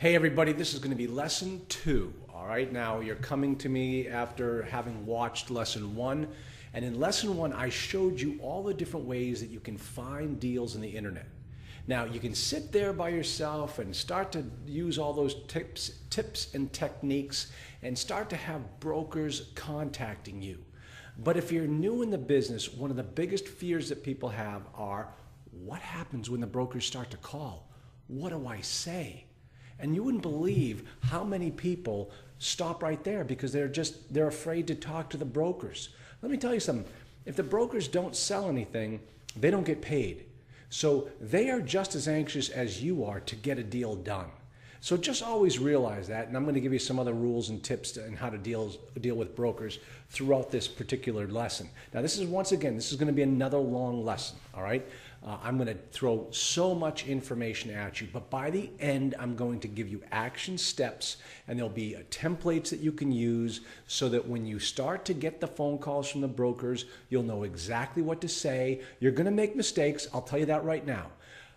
Hey everybody, this is going to be lesson 2. All right, now you're coming to me after having watched lesson 1. And in lesson 1, I showed you all the different ways that you can find deals on the internet. Now you can sit there by yourself and start to use all those tips and techniques and start to have brokers contacting you. But if you're new in the business, one of the biggest fears that people have are, what happens when the brokers start to call? What do I say? And you wouldn't believe how many people stop right there because they're afraid to talk to the brokers. Let me tell you something. If the brokers don't sell anything, they don't get paid. So they are just as anxious as you are to get a deal done. So just always realize that, and I'm going to give you some other rules and tips on how to deal with brokers throughout this particular lesson. Now this is, once again, this is going to be another long lesson, all right? I'm going to throw so much information at you, but by the end, I'm going to give you action steps, and there'll be templates that you can use so that when you start to get the phone calls from the brokers, you'll know exactly what to say. You're going to make mistakes, I'll tell you that right now.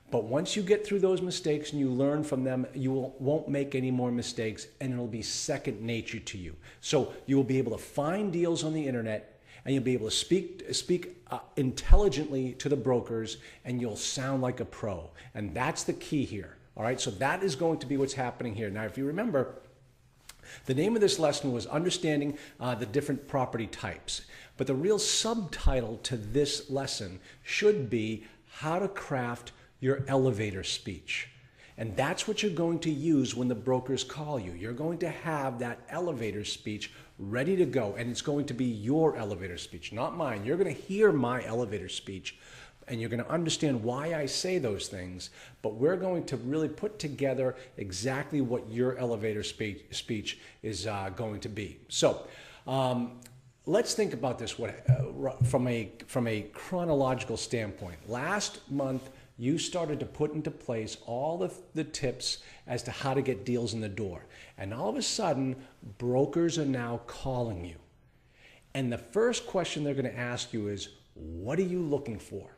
But once you get through those mistakes and you learn from them, you won't make any more mistakes, and it'll be second nature to you. So you will be able to find deals on the internet, and you'll be able to speak intelligently to the brokers, and you'll sound like a pro. And that's the key here. All right, so that is going to be what's happening here. Now, if you remember, the name of this lesson was Understanding the Different Property Types. But the real subtitle to this lesson should be How to Craft Your Elevator Speech. And that's what you're going to use when the brokers call you. You're going to have that elevator speech ready to go, and it's going to be your elevator speech, not mine. You're going to hear my elevator speech, and you're going to understand why I say those things, but we're going to really put together exactly what your elevator speech is going to be. So let's think about this from a chronological standpoint. Last month, you started to put into place all the tips as to how to get deals in the door. And all of a sudden, brokers are now calling you. And the first question they're going to ask you is, what are you looking for?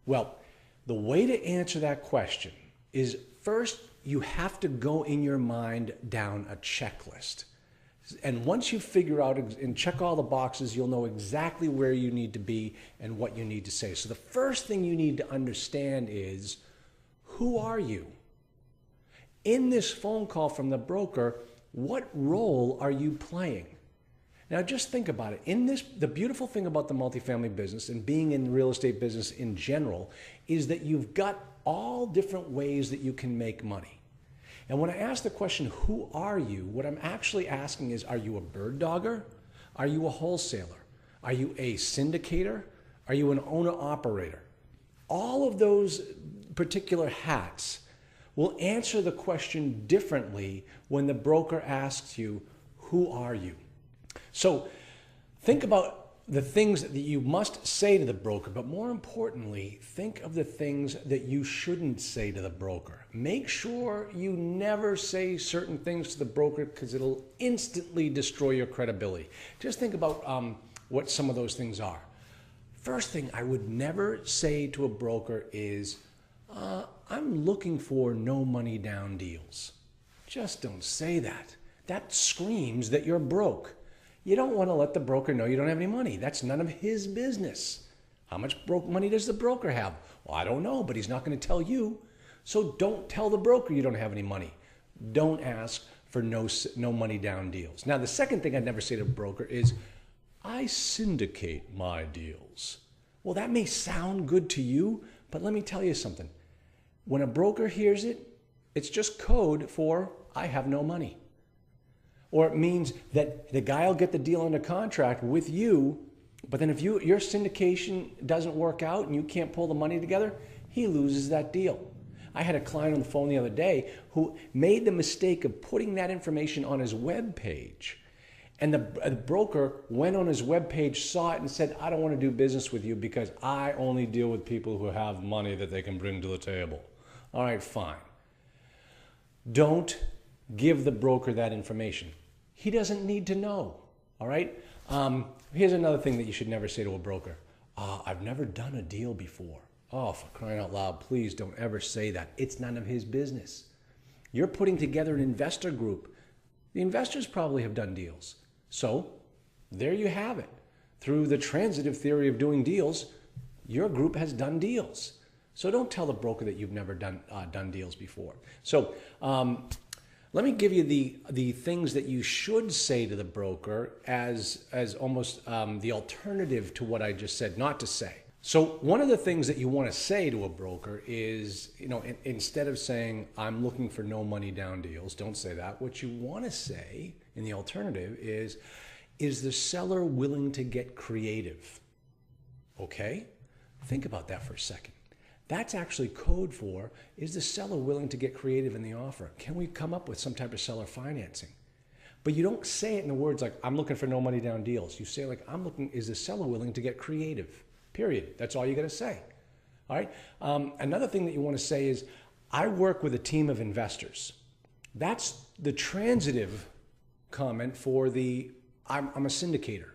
Well, the way to answer that question is, first, you have to go in your mind down a checklist. And once you figure out and check all the boxes, you'll know exactly where you need to be and what you need to say. So the first thing you need to understand is, who are you? In this phone call from the broker, what role are you playing? Now just think about it. The beautiful thing about the multifamily business and being in the real estate business in general is that you've got all different ways that you can make money. And when I ask the question, who are you? What I'm actually asking is, are you a bird dogger? Are you a wholesaler? Are you a syndicator? Are you an owner-operator? All of those particular hats will answer the question differently when the broker asks you, who are you? So think about the things that you must say to the broker, but more importantly, think of the things that you shouldn't say to the broker. Make sure you never say certain things to the broker because it'll instantly destroy your credibility. Just think about what some of those things are. First thing I would never say to a broker is, I'm looking for no money down deals. Just don't say that. That screams that you're broke. You don't want to let the broker know you don't have any money. That's none of his business. How much money does the broker have? Well, I don't know, but he's not going to tell you. So don't tell the broker you don't have any money. Don't ask for no money down deals. Now, the second thing I'd never say to a broker is, I syndicate my deals. Well, that may sound good to you, but let me tell you something. When a broker hears it, it's just code for, I have no money. Or it means that the guy will get the deal under contract with you, but then if your syndication doesn't work out and you can't pull the money together, he loses that deal. I had a client on the phone the other day who made the mistake of putting that information on his web page. And the broker went on his web page, saw it, and said, I don't want to do business with you because I only deal with people who have money that they can bring to the table. All right, fine. Don't give the broker that information. He doesn't need to know, all right? Here's another thing that you should never say to a broker. I've never done a deal before. Oh, for crying out loud, please don't ever say that. It's none of his business. You're putting together an investor group. The investors probably have done deals. So there you have it. Through the transitive theory of doing deals, your group has done deals. So don't tell the broker that you've never done deals before. So let me give you the things that you should say to the broker as almost the alternative to what I just said not to say. So one of the things that you want to say to a broker is, instead of saying, I'm looking for no money down deals, don't say that. What you want to say in the alternative is the seller willing to get creative? Okay? Think about that for a second. That's actually code for, is the seller willing to get creative in the offer? Can we come up with some type of seller financing? But you don't say it in the words like, I'm looking for no money down deals. You say like, is the seller willing to get creative? Period. That's all you got to say. All right. Another thing that you want to say is, I work with a team of investors. That's the transitive comment for I'm a syndicator.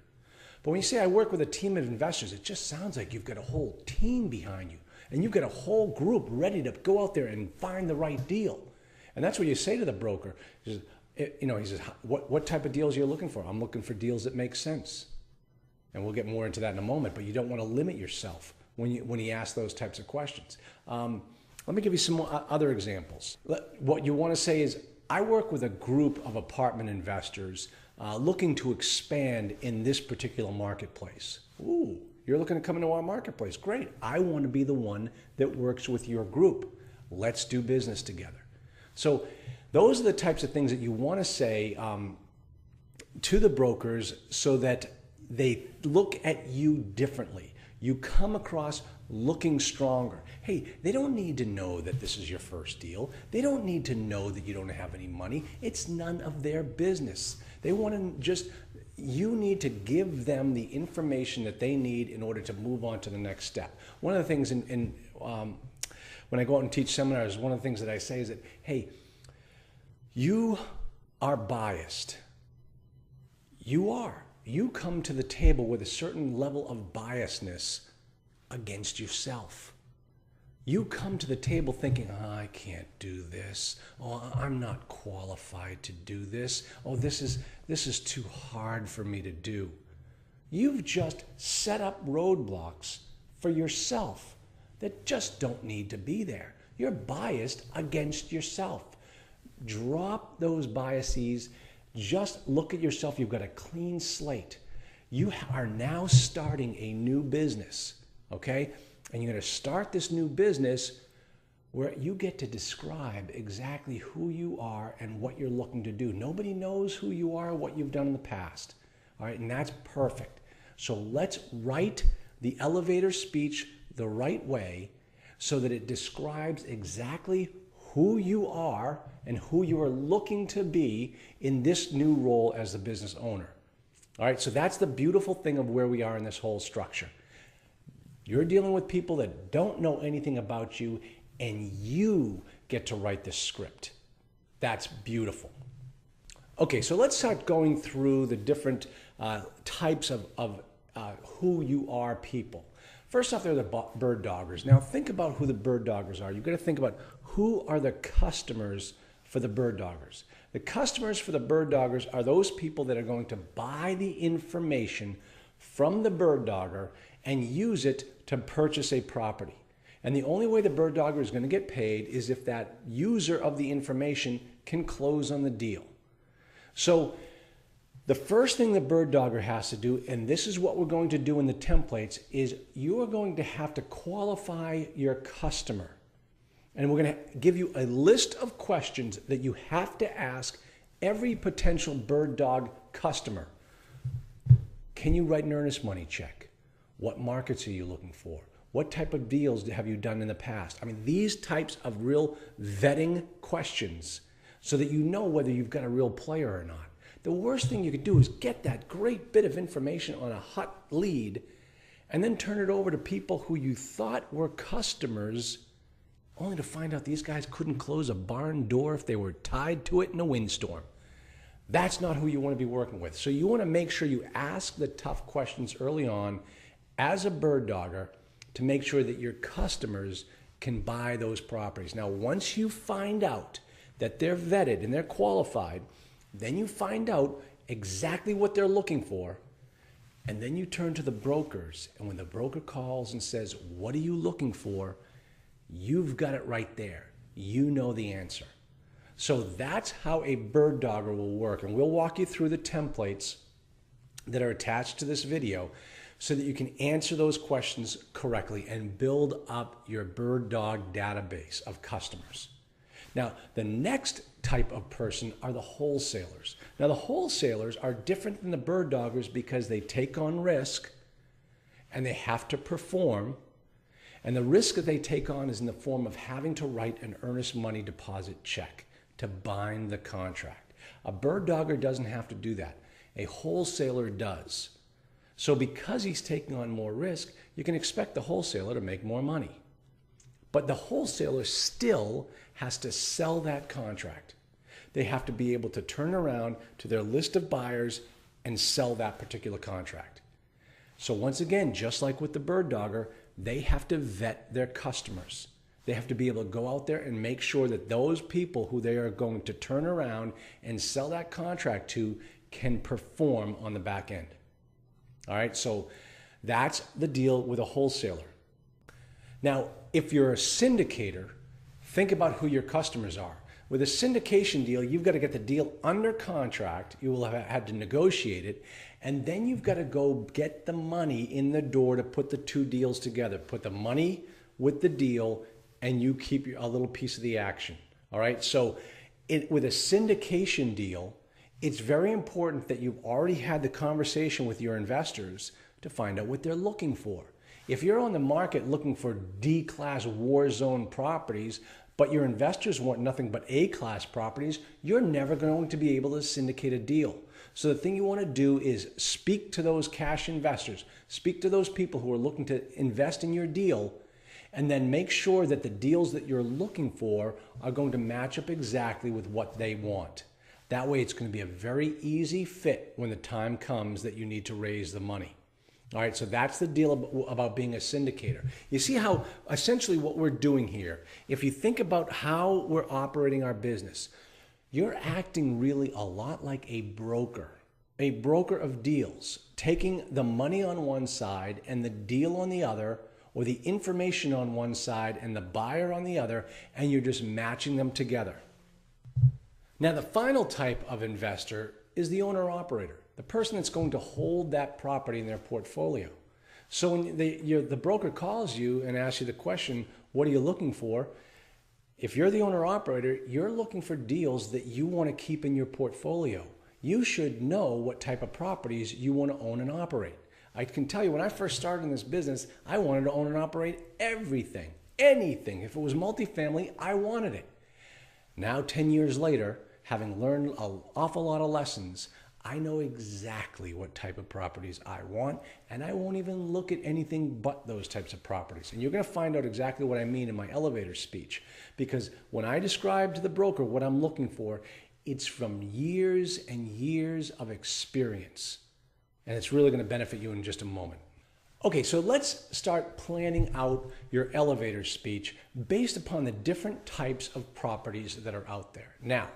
But when you say I work with a team of investors, it just sounds like you've got a whole team behind you and you've got a whole group ready to go out there and find the right deal. And that's what you say to the broker. He says, what type of deals are you looking for? I'm looking for deals that make sense. And we'll get more into that in a moment, but you don't want to limit yourself when you ask those types of questions. Let me give you some other examples. What you want to say is, I work with a group of apartment investors looking to expand in this particular marketplace. Ooh, you're looking to come into our marketplace. Great. I want to be the one that works with your group. Let's do business together. So those are the types of things that you want to say to the brokers so that they look at you differently. You come across looking stronger. Hey, they don't need to know that this is your first deal. They don't need to know that you don't have any money. It's none of their business. They want to you need to give them the information that they need in order to move on to the next step. One of the things when I go out and teach seminars, one of the things that I say is that, hey, you are biased. You are. You come to the table with a certain level of biasness against yourself. You come to the table thinking, I can't do this. Oh, I'm not qualified to do this. Oh, this is too hard for me to do. You've just set up roadblocks for yourself that just don't need to be there. You're biased against yourself. Drop those biases. Just look at yourself. You've got a clean slate. You are now starting a new business, okay? And you're going to start this new business where you get to describe exactly who you are and what you're looking to do. Nobody knows who you are, what you've done in the past, all right? And that's perfect. So let's write the elevator speech the right way so that it describes exactly who you are and who you are looking to be in this new role as the business owner. All right, so that's the beautiful thing of where we are in this whole structure. You're dealing with people that don't know anything about you, and you get to write the script. That's beautiful. Okay, so let's start going through the different types of who you are people. First off, they're the bird doggers. Now think about who the bird doggers are. You've got to think about who are the customers for the bird doggers. The customers for the bird doggers are those people that are going to buy the information from the bird dogger and use it to purchase a property. And the only way the bird dogger is going to get paid is if that user of the information can close on the deal. So the first thing the bird dogger has to do, and this is what we're going to do in the templates, is you are going to have to qualify your customer. And we're going to give you a list of questions that you have to ask every potential bird dog customer. Can you write an earnest money check? What markets are you looking for? What type of deals have you done in the past? I mean, these types of real vetting questions so that you know whether you've got a real player or not. The worst thing you could do is get that great bit of information on a hot lead and then turn it over to people who you thought were customers, only to find out these guys couldn't close a barn door if they were tied to it in a windstorm. That's not who you want to be working with. So you want to make sure you ask the tough questions early on as a bird dogger to make sure that your customers can buy those properties. Now, once you find out that they're vetted and they're qualified, then you find out exactly what they're looking for, and then you turn to the brokers, and when the broker calls and says, what are you looking for? You've got it right there. You know the answer. So that's how a bird dogger will work, and we'll walk you through the templates that are attached to this video so that you can answer those questions correctly and build up your bird dog database of customers. Now, the next type of person are the wholesalers. Now, the wholesalers are different than the bird doggers because they take on risk and they have to perform. And the risk that they take on is in the form of having to write an earnest money deposit check to bind the contract. A bird dogger doesn't have to do that. A wholesaler does. So because he's taking on more risk, you can expect the wholesaler to make more money. But the wholesaler still has to sell that contract. They have to be able to turn around to their list of buyers and sell that particular contract. So once again, just like with the bird dogger, they have to vet their customers. They have to be able to go out there and make sure that those people who they are going to turn around and sell that contract to can perform on the back end. All right, so that's the deal with a wholesaler. Now, if you're a syndicator, think about who your customers are. With a syndication deal, you've got to get the deal under contract. You will have had to negotiate it. And then you've got to go get the money in the door to put the two deals together. Put the money with the deal, and you keep a little piece of the action. All right? So with a syndication deal, it's very important that you've already had the conversation with your investors to find out what they're looking for. If you're on the market looking for D-class war zone properties, but your investors want nothing but A-class properties, you're never going to be able to syndicate a deal. So the thing you want to do is speak to those cash investors, speak to those people who are looking to invest in your deal, and then make sure that the deals that you're looking for are going to match up exactly with what they want. That way it's going to be a very easy fit when the time comes that you need to raise the money. All right, so that's the deal about being a syndicator. You see how essentially what we're doing here, if you think about how we're operating our business, you're acting really a lot like a broker of deals, taking the money on one side and the deal on the other, or the information on one side and the buyer on the other, and you're just matching them together. Now, the final type of investor is the owner-operator, the person that's going to hold that property in their portfolio. So when the broker calls you and asks you the question, what are you looking for? If you're the owner-operator, you're looking for deals that you want to keep in your portfolio. You should know what type of properties you want to own and operate. I can tell you, when I first started in this business, I wanted to own and operate everything, anything. If it was multifamily, I wanted it. Now, 10 years later, having learned an awful lot of lessons, I know exactly what type of properties I want, and I won't even look at anything but those types of properties. And you're going to find out exactly what I mean in my elevator speech, because when I describe to the broker what I'm looking for, it's from years and years of experience. And it's really going to benefit you in just a moment. Okay, so let's start planning out your elevator speech based upon the different types of properties that are out there. Now,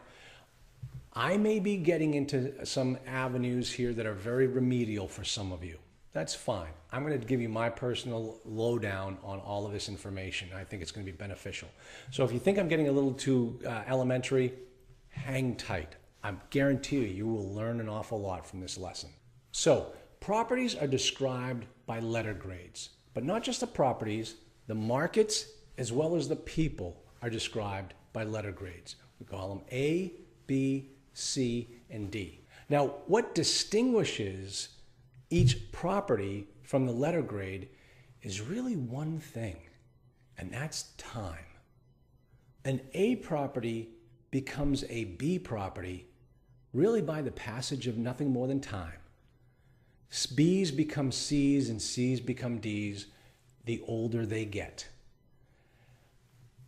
I may be getting into some avenues here that are very remedial for some of you. That's fine. I'm going to give you my personal lowdown on all of this information. I think it's going to be beneficial. So if you think I'm getting a little too elementary, hang tight. I guarantee you will learn an awful lot from this lesson. So properties are described by letter grades, but not just the properties, the markets as well as the people are described by letter grades. We call them A, B, C, and D. Now, what distinguishes each property from the letter grade is really one thing, and that's time. An A property becomes a B property really by the passage of nothing more than time. B's become C's and C's become D's the older they get.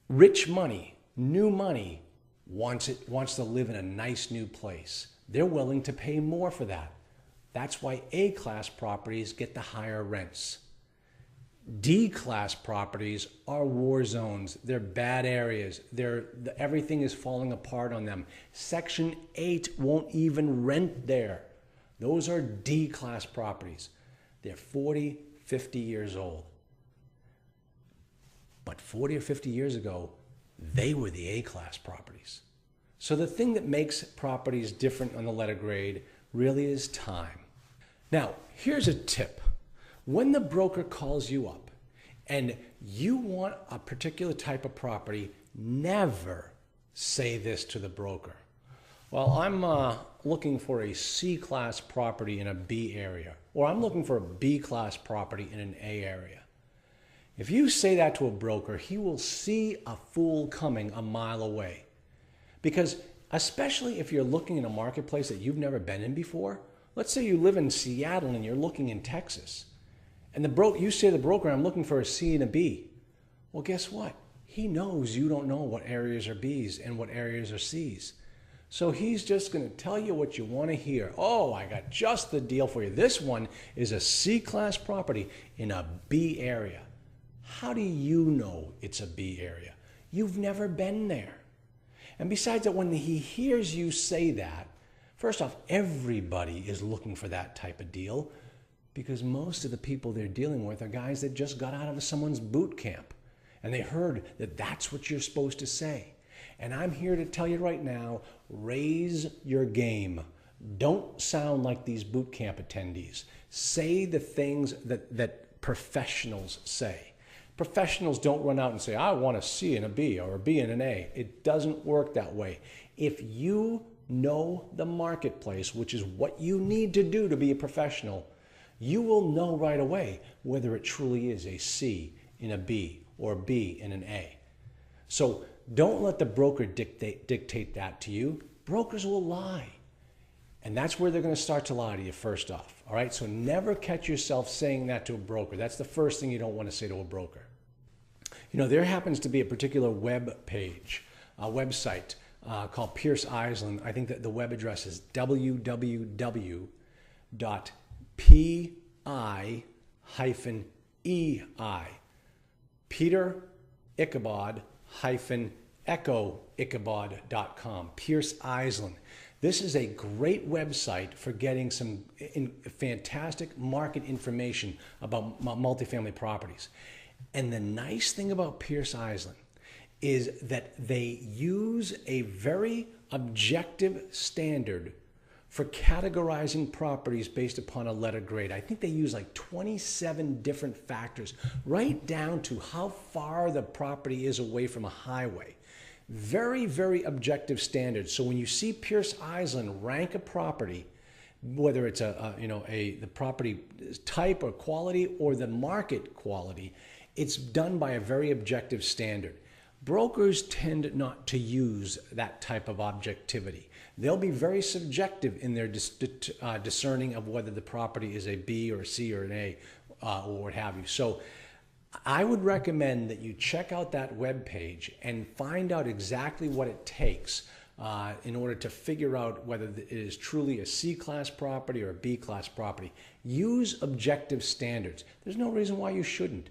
Rich money, new money, wants to live in a nice new place. They're willing to pay more for that. That's why A-class properties get the higher rents. D-class properties are war zones. They're bad areas. Everything is falling apart on them. Section 8 won't even rent there. Those are D-class properties. They're 40, 50 years old. But 40 or 50 years ago, they were the A-class properties. So the thing that makes properties different on the letter grade really is time. Now, here's a tip. When the broker calls you up and you want a particular type of property, never say this to the broker. Well, I'm looking for a C-class property in a B area, or I'm looking for a B-class property in an A area. If you say that to a broker, he will see a fool coming a mile away. Because especially if you're looking in a marketplace that you've never been in before, let's say you live in Seattle and you're looking in Texas, and you say to the broker, I'm looking for a C and a B. Well, guess what? He knows you don't know what areas are Bs and what areas are Cs. So he's just going to tell you what you want to hear. Oh, I got just the deal for you. This one is a C-class property in a B area. How do you know it's a B area? You've never been there. And besides that, when he hears you say that, first off, everybody is looking for that type of deal, because most of the people they're dealing with are guys that just got out of someone's boot camp. And they heard that that's what you're supposed to say. And I'm here to tell you right now, raise your game. Don't sound like these boot camp attendees. Say the things that professionals say. Professionals don't run out and say, I want a C and a B or a B and an A. It doesn't work that way. If you know the marketplace, which is what you need to do to be a professional, you will know right away whether it truly is a C in a B or a B in an A. So don't let the broker dictate that to you. Brokers will lie. And that's where they're going to start to lie to you first off. All right, so never catch yourself saying that to a broker. That's the first thing you don't want to say to a broker. You know, there happens to be a particular web page, a website called Pierce Island. I think that the web address is www.pi-ei, Peter Ichabod-Echo Ichabod.com, Pierce Island. This is a great website for getting some fantastic market information about multifamily properties. And the nice thing about Pierce Island is that they use a very objective standard for categorizing properties based upon a letter grade. I think they use like 27 different factors, right down to how far the property is away from a highway. Very, very objective standards. So when you see Pierce Island rank a property, whether it's the property type or quality or the market quality, it's done by a very objective standard. Brokers tend not to use that type of objectivity. They'll be very subjective in their discerning of whether the property is a B or a C or an A or what have you. So I would recommend that you check out that web page and find out exactly what it takes in order to figure out whether it is truly a C-class property or a B-class property. Use objective standards. There's no reason why you shouldn't.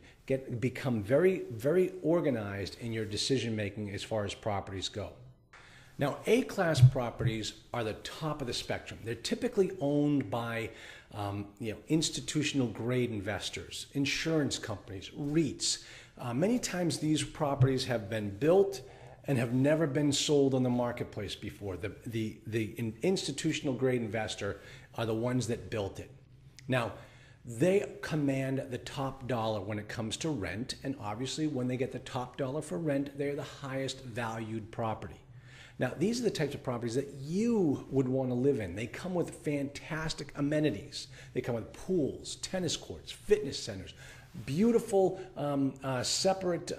Become very, very organized in your decision making as far as properties go. Now, A-class properties are the top of the spectrum. They're typically owned by institutional grade investors, insurance companies, REITs. Many times these properties have been built and have never been sold on the marketplace before. The institutional grade investor are the ones that built it. Now, they command the top dollar when it comes to rent, and obviously when they get the top dollar for rent, they're the highest valued property. Now, these are the types of properties that you would want to live in. They come with fantastic amenities. They come with pools, tennis courts, fitness centers, beautiful separate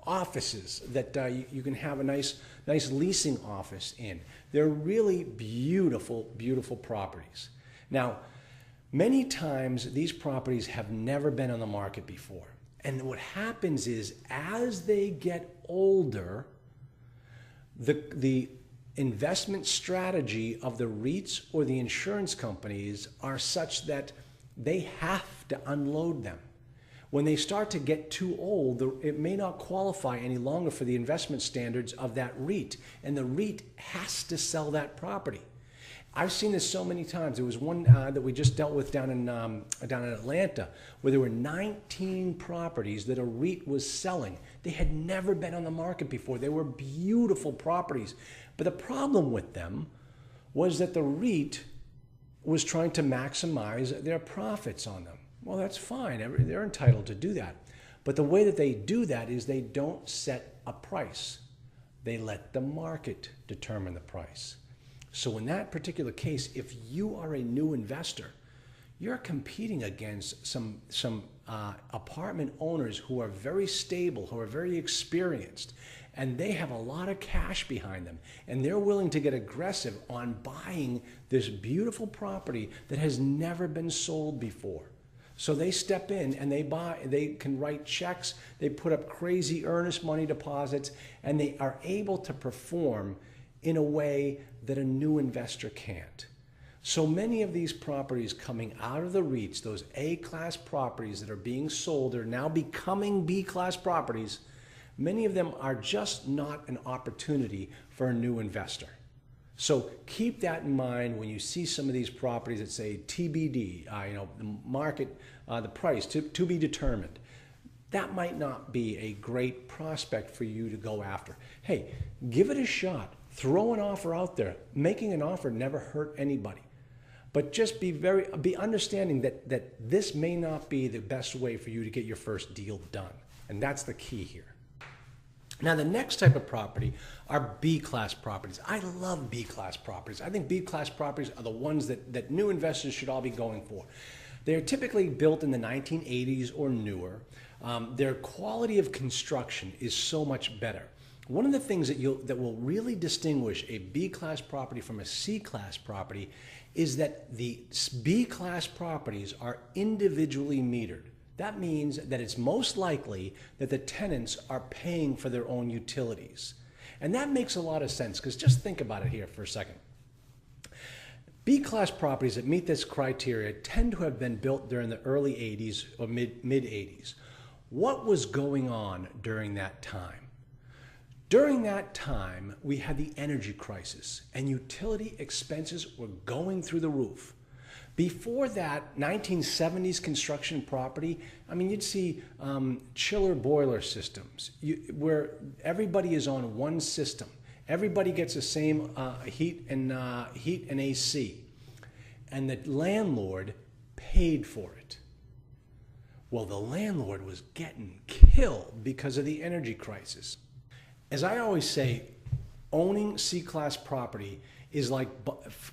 offices that you can have a nice leasing office in. They're really beautiful, beautiful properties. Now, many times these properties have never been on the market before. And what happens is, as they get older, the investment strategy of the REITs or the insurance companies are such that they have to unload them. When they start to get too old, it may not qualify any longer for the investment standards of that REIT, and the REIT has to sell that property. I've seen this so many times. There was one that we just dealt with down in Atlanta, where there were 19 properties that a REIT was selling. They had never been on the market before. They were beautiful properties. But the problem with them was that the REIT was trying to maximize their profits on them. Well, that's fine. They're entitled to do that. But the way that they do that is they don't set a price. They let the market determine the price. So in that particular case, if you are a new investor, you're competing against some apartment owners who are very stable, who are very experienced, and they have a lot of cash behind them, and they're willing to get aggressive on buying this beautiful property that has never been sold before. So they step in and they buy, they can write checks, they put up crazy earnest money deposits, and they are able to perform in a way that a new investor can't. So many of these properties coming out of the REITs, those A-class properties that are being sold, are now becoming B-class properties. Many of them are just not an opportunity for a new investor. So keep that in mind when you see some of these properties that say TBD, the market, the price to be determined. That might not be a great prospect for you to go after. Hey, give it a shot. Throw an offer out there. Making an offer never hurt anybody. But just be understanding that this may not be the best way for you to get your first deal done. And that's the key here. Now, the next type of property are B-class properties. I love B-class properties. I think B-class properties are the ones that new investors should all be going for. They're typically built in the 1980s or newer. Their quality of construction is so much better. One of the things that will really distinguish a B-class property from a C-class property is that the B-class properties are individually metered. That means that it's most likely that the tenants are paying for their own utilities. And that makes a lot of sense, because just think about it here for a second. B-class properties that meet this criteria tend to have been built during the early 80s or mid-80s. What was going on during that time? During that time, we had the energy crisis, and utility expenses were going through the roof. Before that, 1970s construction property, you'd see chiller boiler systems where everybody is on one system. Everybody gets the same heat and AC, and the landlord paid for it. Well, the landlord was getting killed because of the energy crisis. As I always say, owning C-class property is like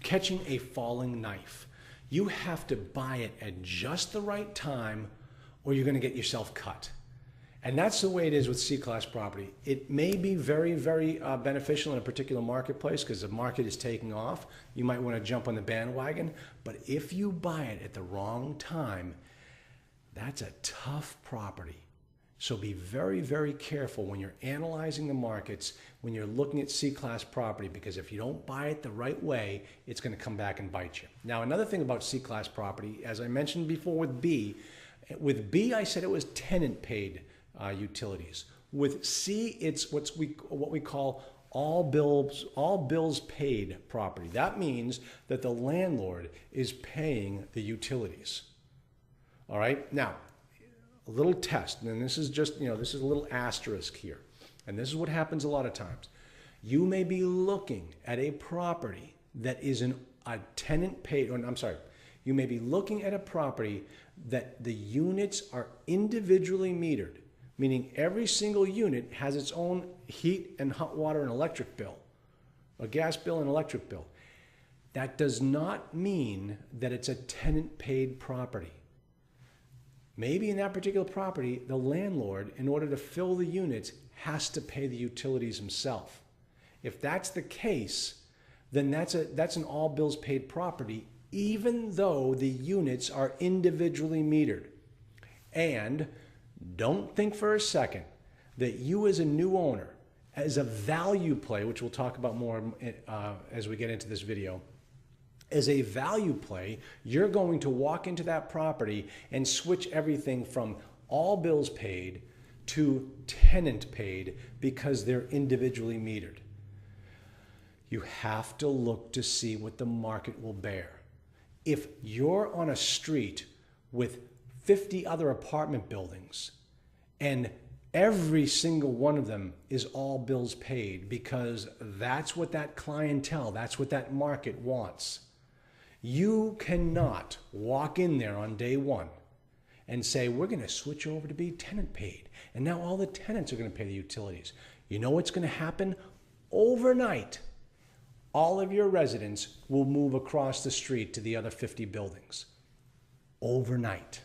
catching a falling knife. You have to buy it at just the right time, or you're going to get yourself cut. And that's the way it is with C-class property. It may be very, very beneficial in a particular marketplace because the market is taking off. You might want to jump on the bandwagon. But if you buy it at the wrong time, that's a tough property. So be very, very careful when you're analyzing the markets, when you're looking at C-class property, because if you don't buy it the right way, it's going to come back and bite you. Now, another thing about C-class property, as I mentioned before with B I said it was tenant-paid utilities. With C, it's what we call all bills paid property. That means that the landlord is paying the utilities. All right? Now, a little test, and this is just, this is a little asterisk here. And this is what happens a lot of times. You may be looking at a property that is a tenant paid, you may be looking at a property that the units are individually metered, meaning every single unit has its own heat and hot water and electric bill, a gas bill and electric bill. That does not mean that it's a tenant paid property. Maybe in that particular property, the landlord, in order to fill the units, has to pay the utilities himself. If that's the case, then that's an all bills paid property, even though the units are individually metered. And don't think for a second that you as a new owner, as a value play, which we'll talk about more as we get into this video, As a value play, you're going to walk into that property and switch everything from all bills paid to tenant paid because they're individually metered. You have to look to see what the market will bear. If you're on a street with 50 other apartment buildings and every single one of them is all bills paid because that's what that clientele, that's what that market wants, you cannot walk in there on day one and say, we're going to switch over to be tenant paid. And now all the tenants are going to pay the utilities. You know what's going to happen? Overnight, all of your residents will move across the street to the other 50 buildings. Overnight.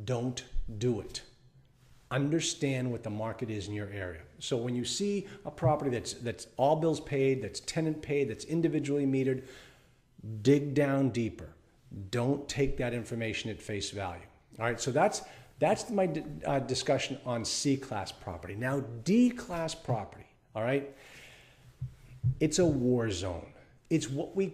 Don't do it. Understand what the market is in your area. So when you see a property that's all bills paid, that's tenant paid, that's individually metered, dig down deeper. Don't take that information at face value. All right, so that's my discussion on C-class property. Now, D-class property, all right, it's a war zone. It's what we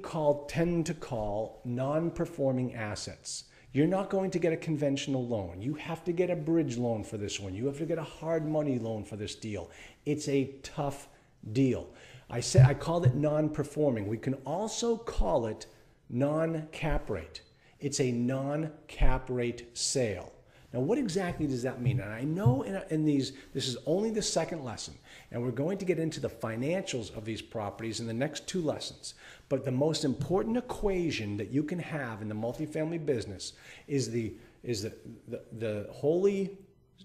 tend to call non-performing assets. You're not going to get a conventional loan. You have to get a bridge loan for this one. You have to get a hard money loan for this deal. It's a tough deal. I called it non-performing. We can also call it non-cap rate. It's a non-cap rate sale. Now, what exactly does that mean? And I know this is only the second lesson, and we're going to get into the financials of these properties in the next two lessons. But the most important equation that you can have in the multifamily business is the holy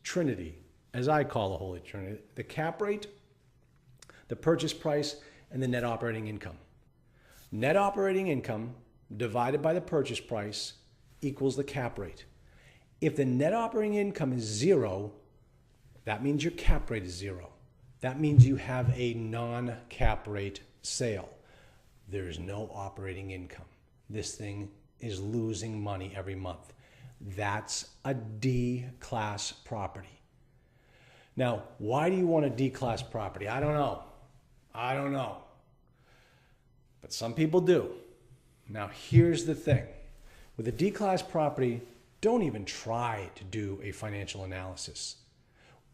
trinity, as I call the holy trinity: the cap rate, the purchase price, and the net operating income. Net operating income divided by the purchase price equals the cap rate. If the net operating income is zero, that means your cap rate is zero. That means you have a non-cap rate sale. There's no operating income. This thing is losing money every month. That's a D-class property. Now, why do you want a D-class property? I don't know. But some people do. Now, here's the thing. With a D-class property, don't even try to do a financial analysis.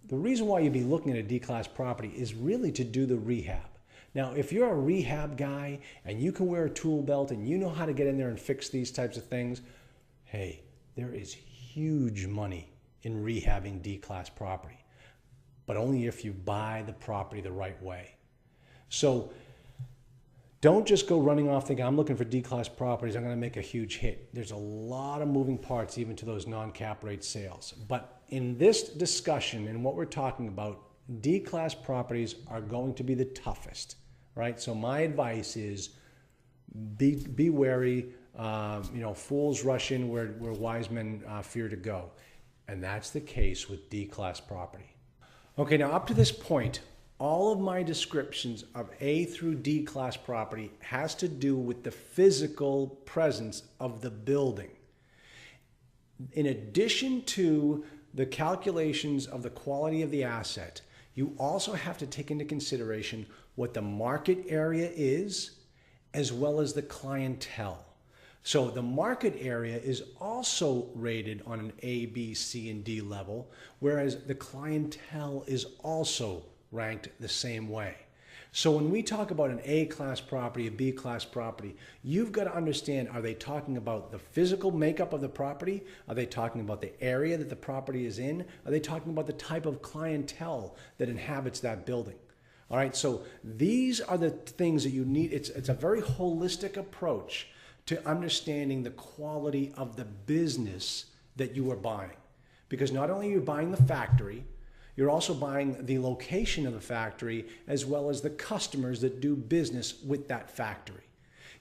The reason why you'd be looking at a D-class property is really to do the rehab. Now, if you're a rehab guy and you can wear a tool belt and you know how to get in there and fix these types of things, hey, there is huge money in rehabbing D-class property, but only if you buy the property the right way. So don't just go running off thinking, I'm looking for D-class properties, I'm going to make a huge hit. There's a lot of moving parts even to those non-cap rate sales. But in this discussion and what we're talking about, D-class properties are going to be the toughest, right? So my advice is be wary. Fools rush in where wise men fear to go. And that's the case with D-class property. Okay, now up to this point, all of my descriptions of A through D class property has to do with the physical presence of the building. In addition to the calculations of the quality of the asset, you also have to take into consideration what the market area is, as well as the clientele. So the market area is also rated on an A, B, C, and D level, whereas the clientele is also ranked the same way. So when we talk about an A-class property, a B-class property, you've got to understand, are they talking about the physical makeup of the property? Are they talking about the area that the property is in? Are they talking about the type of clientele that inhabits that building? All right, so these are the things that you need. It's a very holistic approach to understanding the quality of the business that you are buying. Because not only are you buying the factory, you're also buying the location of the factory as well as the customers that do business with that factory.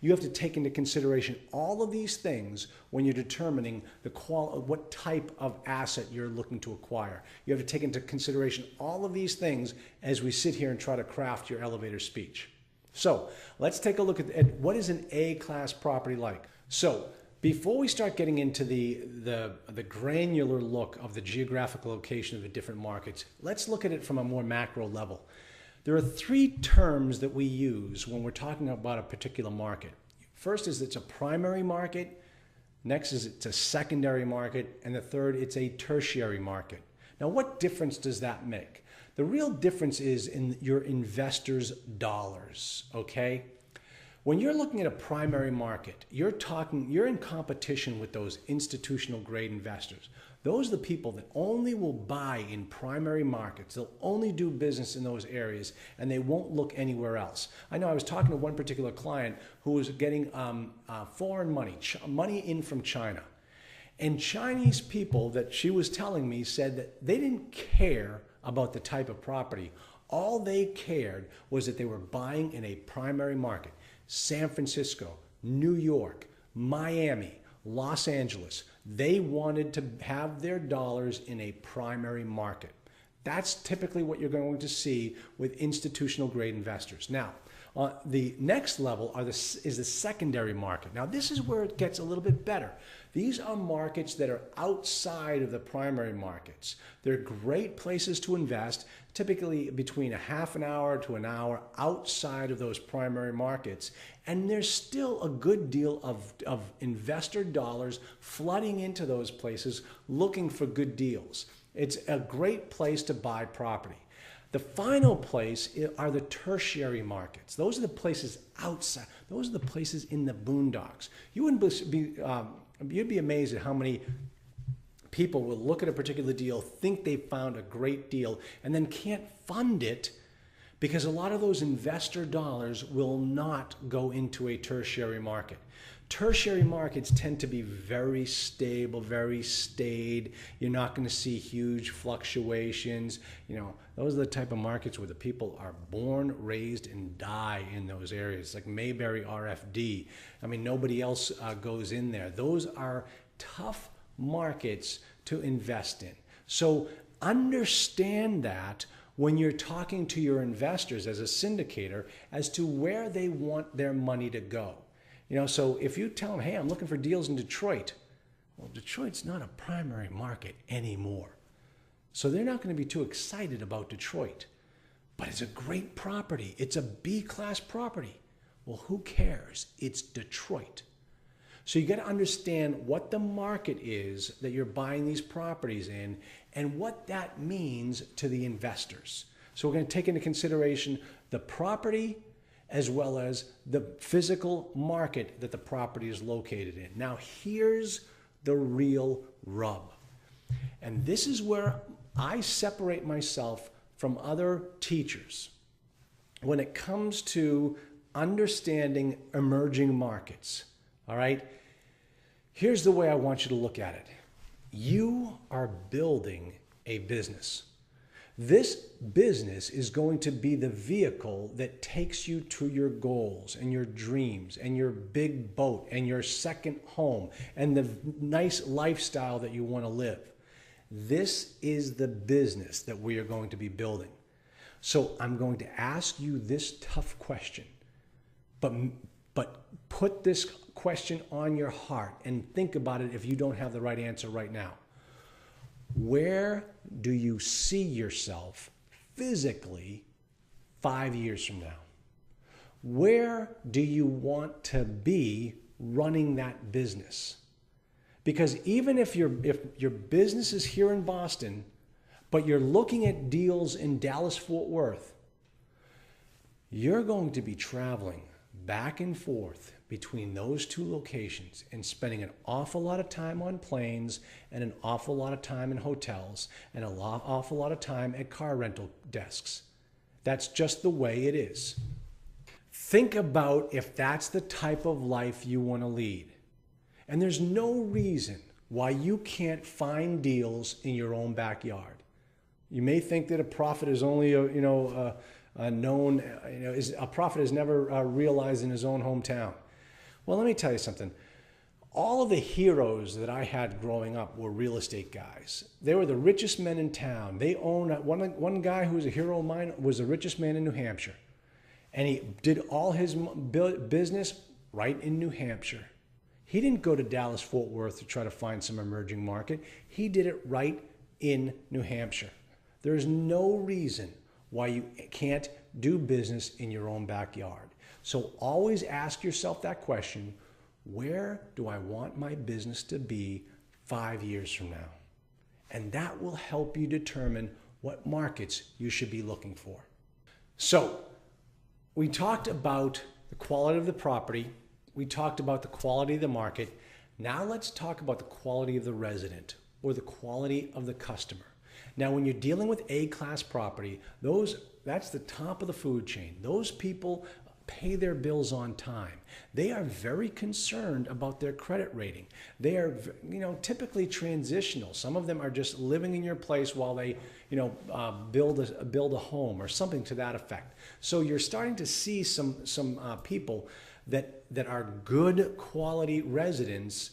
You have to take into consideration all of these things when you're determining what type of asset you're looking to acquire. You have to take into consideration all of these things as we sit here and try to craft your elevator speech. So let's take a look at what is an A-class property like. So before we start getting into the granular look of the geographical location of the different markets, let's look at it from a more macro level. There are three terms that we use when we're talking about a particular market. First is it's a primary market. Next is it's a secondary market. And the third, it's a tertiary market. Now, what difference does that make? The real difference is in your investors' dollars, okay? When you're looking at a primary market, you're in competition with those institutional grade investors. Those are the people that only will buy in primary markets. They'll only do business in those areas, and they won't look anywhere else. I know I was talking to one particular client who was getting foreign money in from China. And Chinese people that she was telling me said that they didn't care about the type of property. All they cared was that they were buying in a primary market. San Francisco, New York, Miami, Los Angeles. They wanted to have their dollars in a primary market. That's typically what you're going to see with institutional grade investors. Now, the next level is the secondary market. Now, this is where it gets a little bit better. These are markets that are outside of the primary markets. They're great places to invest, typically between a half an hour to an hour outside of those primary markets. And there's still a good deal of investor dollars flooding into those places looking for good deals. It's a great place to buy property. The final place are the tertiary markets. Those are the places outside. Those are the places in the boondocks. You'd be amazed at how many people will look at a particular deal, think they found a great deal, and then can't fund it because a lot of those investor dollars will not go into a tertiary market. Tertiary markets tend to be very stable, very staid. You're not going to see huge fluctuations. Those are the type of markets where the people are born, raised, and die in those areas, like Mayberry RFD. I mean, nobody else goes in there. Those are tough markets to invest in. So understand that when you're talking to your investors as a syndicator as to where they want their money to go. So if you tell them, hey, I'm looking for deals in Detroit, well, Detroit's not a primary market anymore. So they're not going to be too excited about Detroit. But it's a great property. It's a B-class property. Well, who cares? It's Detroit. So you got to understand what the market is that you're buying these properties in and what that means to the investors. So we're going to take into consideration the property as well as the physical market that the property is located in. Now, here's the real rub. And this is where I separate myself from other teachers when it comes to understanding emerging markets. All right? Here's the way I want you to look at it. You are building a business. This business is going to be the vehicle that takes you to your goals and your dreams and your big boat and your second home and the nice lifestyle that you want to live. This is the business that we are going to be building. So I'm going to ask you this tough question, but put this question on your heart and think about it if you don't have the right answer right now. Where do you see yourself physically 5 years from now? Where do you want to be running that business? Because even if your business is here in Boston, but you're looking at deals in Dallas-Fort Worth, you're going to be traveling back and forth between those two locations and spending an awful lot of time on planes and an awful lot of time in hotels and an awful lot of time at car rental desks. That's just the way it is. Think about if that's the type of life you want to lead. And there's no reason why you can't find deals in your own backyard. You may think that a prophet is only a prophet is never realized in his own hometown. Well, let me tell you something. All of the heroes that I had growing up were real estate guys. They were the richest men in town. They owned one guy who was a hero of mine was the richest man in New Hampshire. And he did all his business right in New Hampshire. He didn't go to Dallas-Fort Worth to try to find some emerging market. He did it right in New Hampshire. There's no reason why you can't do business in your own backyard. So always ask yourself that question, where do I want my business to be 5 years from now? And that will help you determine what markets you should be looking for. So we talked about the quality of the property. We talked about the quality of the market. Now let's talk about the quality of the resident or the quality of the customer. Now, when you're dealing with A-class property, that's the top of the food chain. Those people pay their bills on time. They are very concerned about their credit rating. They are, typically transitional. Some of them are just living in your place while they, build a home or something to that effect. So you're starting to see some people that are good quality residents,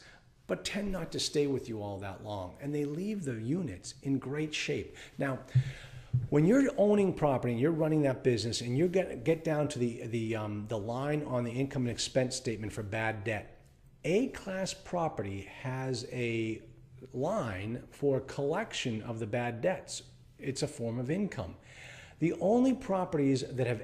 but tend not to stay with you all that long. And they leave the units in great shape. Now, when you're owning property and you're running that business and you get down to the line on the income and expense statement for bad debt, A-class property has a line for collection of the bad debts. It's a form of income. The only properties that I've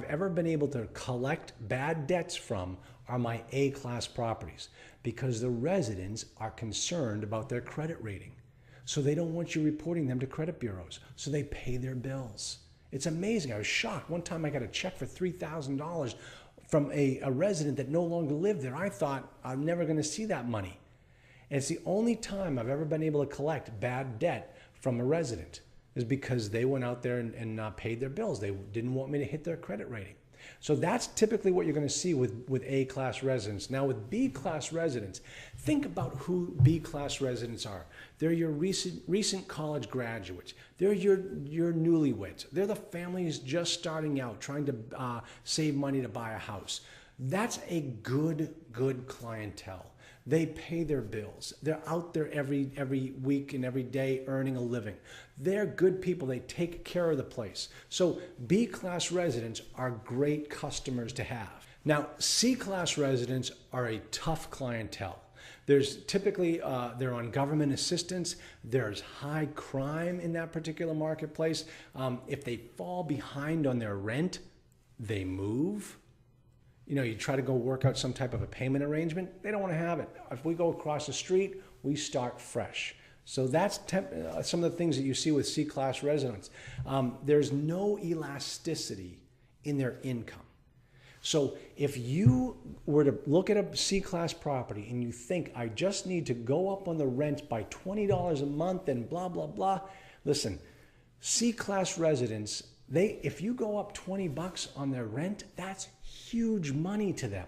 ever been able to collect bad debts from are my A-class properties, because the residents are concerned about their credit rating. So they don't want you reporting them to credit bureaus. So they pay their bills. It's amazing. I was shocked. One time I got a check for $3,000 from a resident that no longer lived there. I thought I'm never going to see that money. And it's the only time I've ever been able to collect bad debt from a resident, is because they went out there and paid their bills. They didn't want me to hit their credit rating. So that's typically what you're going to see with A-class residents. Now with B-class residents, think about who B-class residents are. They're your recent college graduates. They're your newlyweds. They're the families just starting out, trying to save money to buy a house. That's a good clientele. They pay their bills. They're out there every week and every day earning a living. They're good people. They take care of the place. So B-class residents are great customers to have. Now, C-class residents are a tough clientele. There's typically, they're on government assistance. There's high crime in that particular marketplace. If they fall behind on their rent, they move. You try to go work out some type of a payment arrangement, they don't want to have it. If we go across the street, we start fresh. So that's some of the things that you see with C-class residents. There's no elasticity in their income. So if you were to look at a C-class property and you think, I just need to go up on the rent by $20 a month and blah, blah, blah. Listen, C-class residents, if you go up $20 on their rent, that's huge money to them.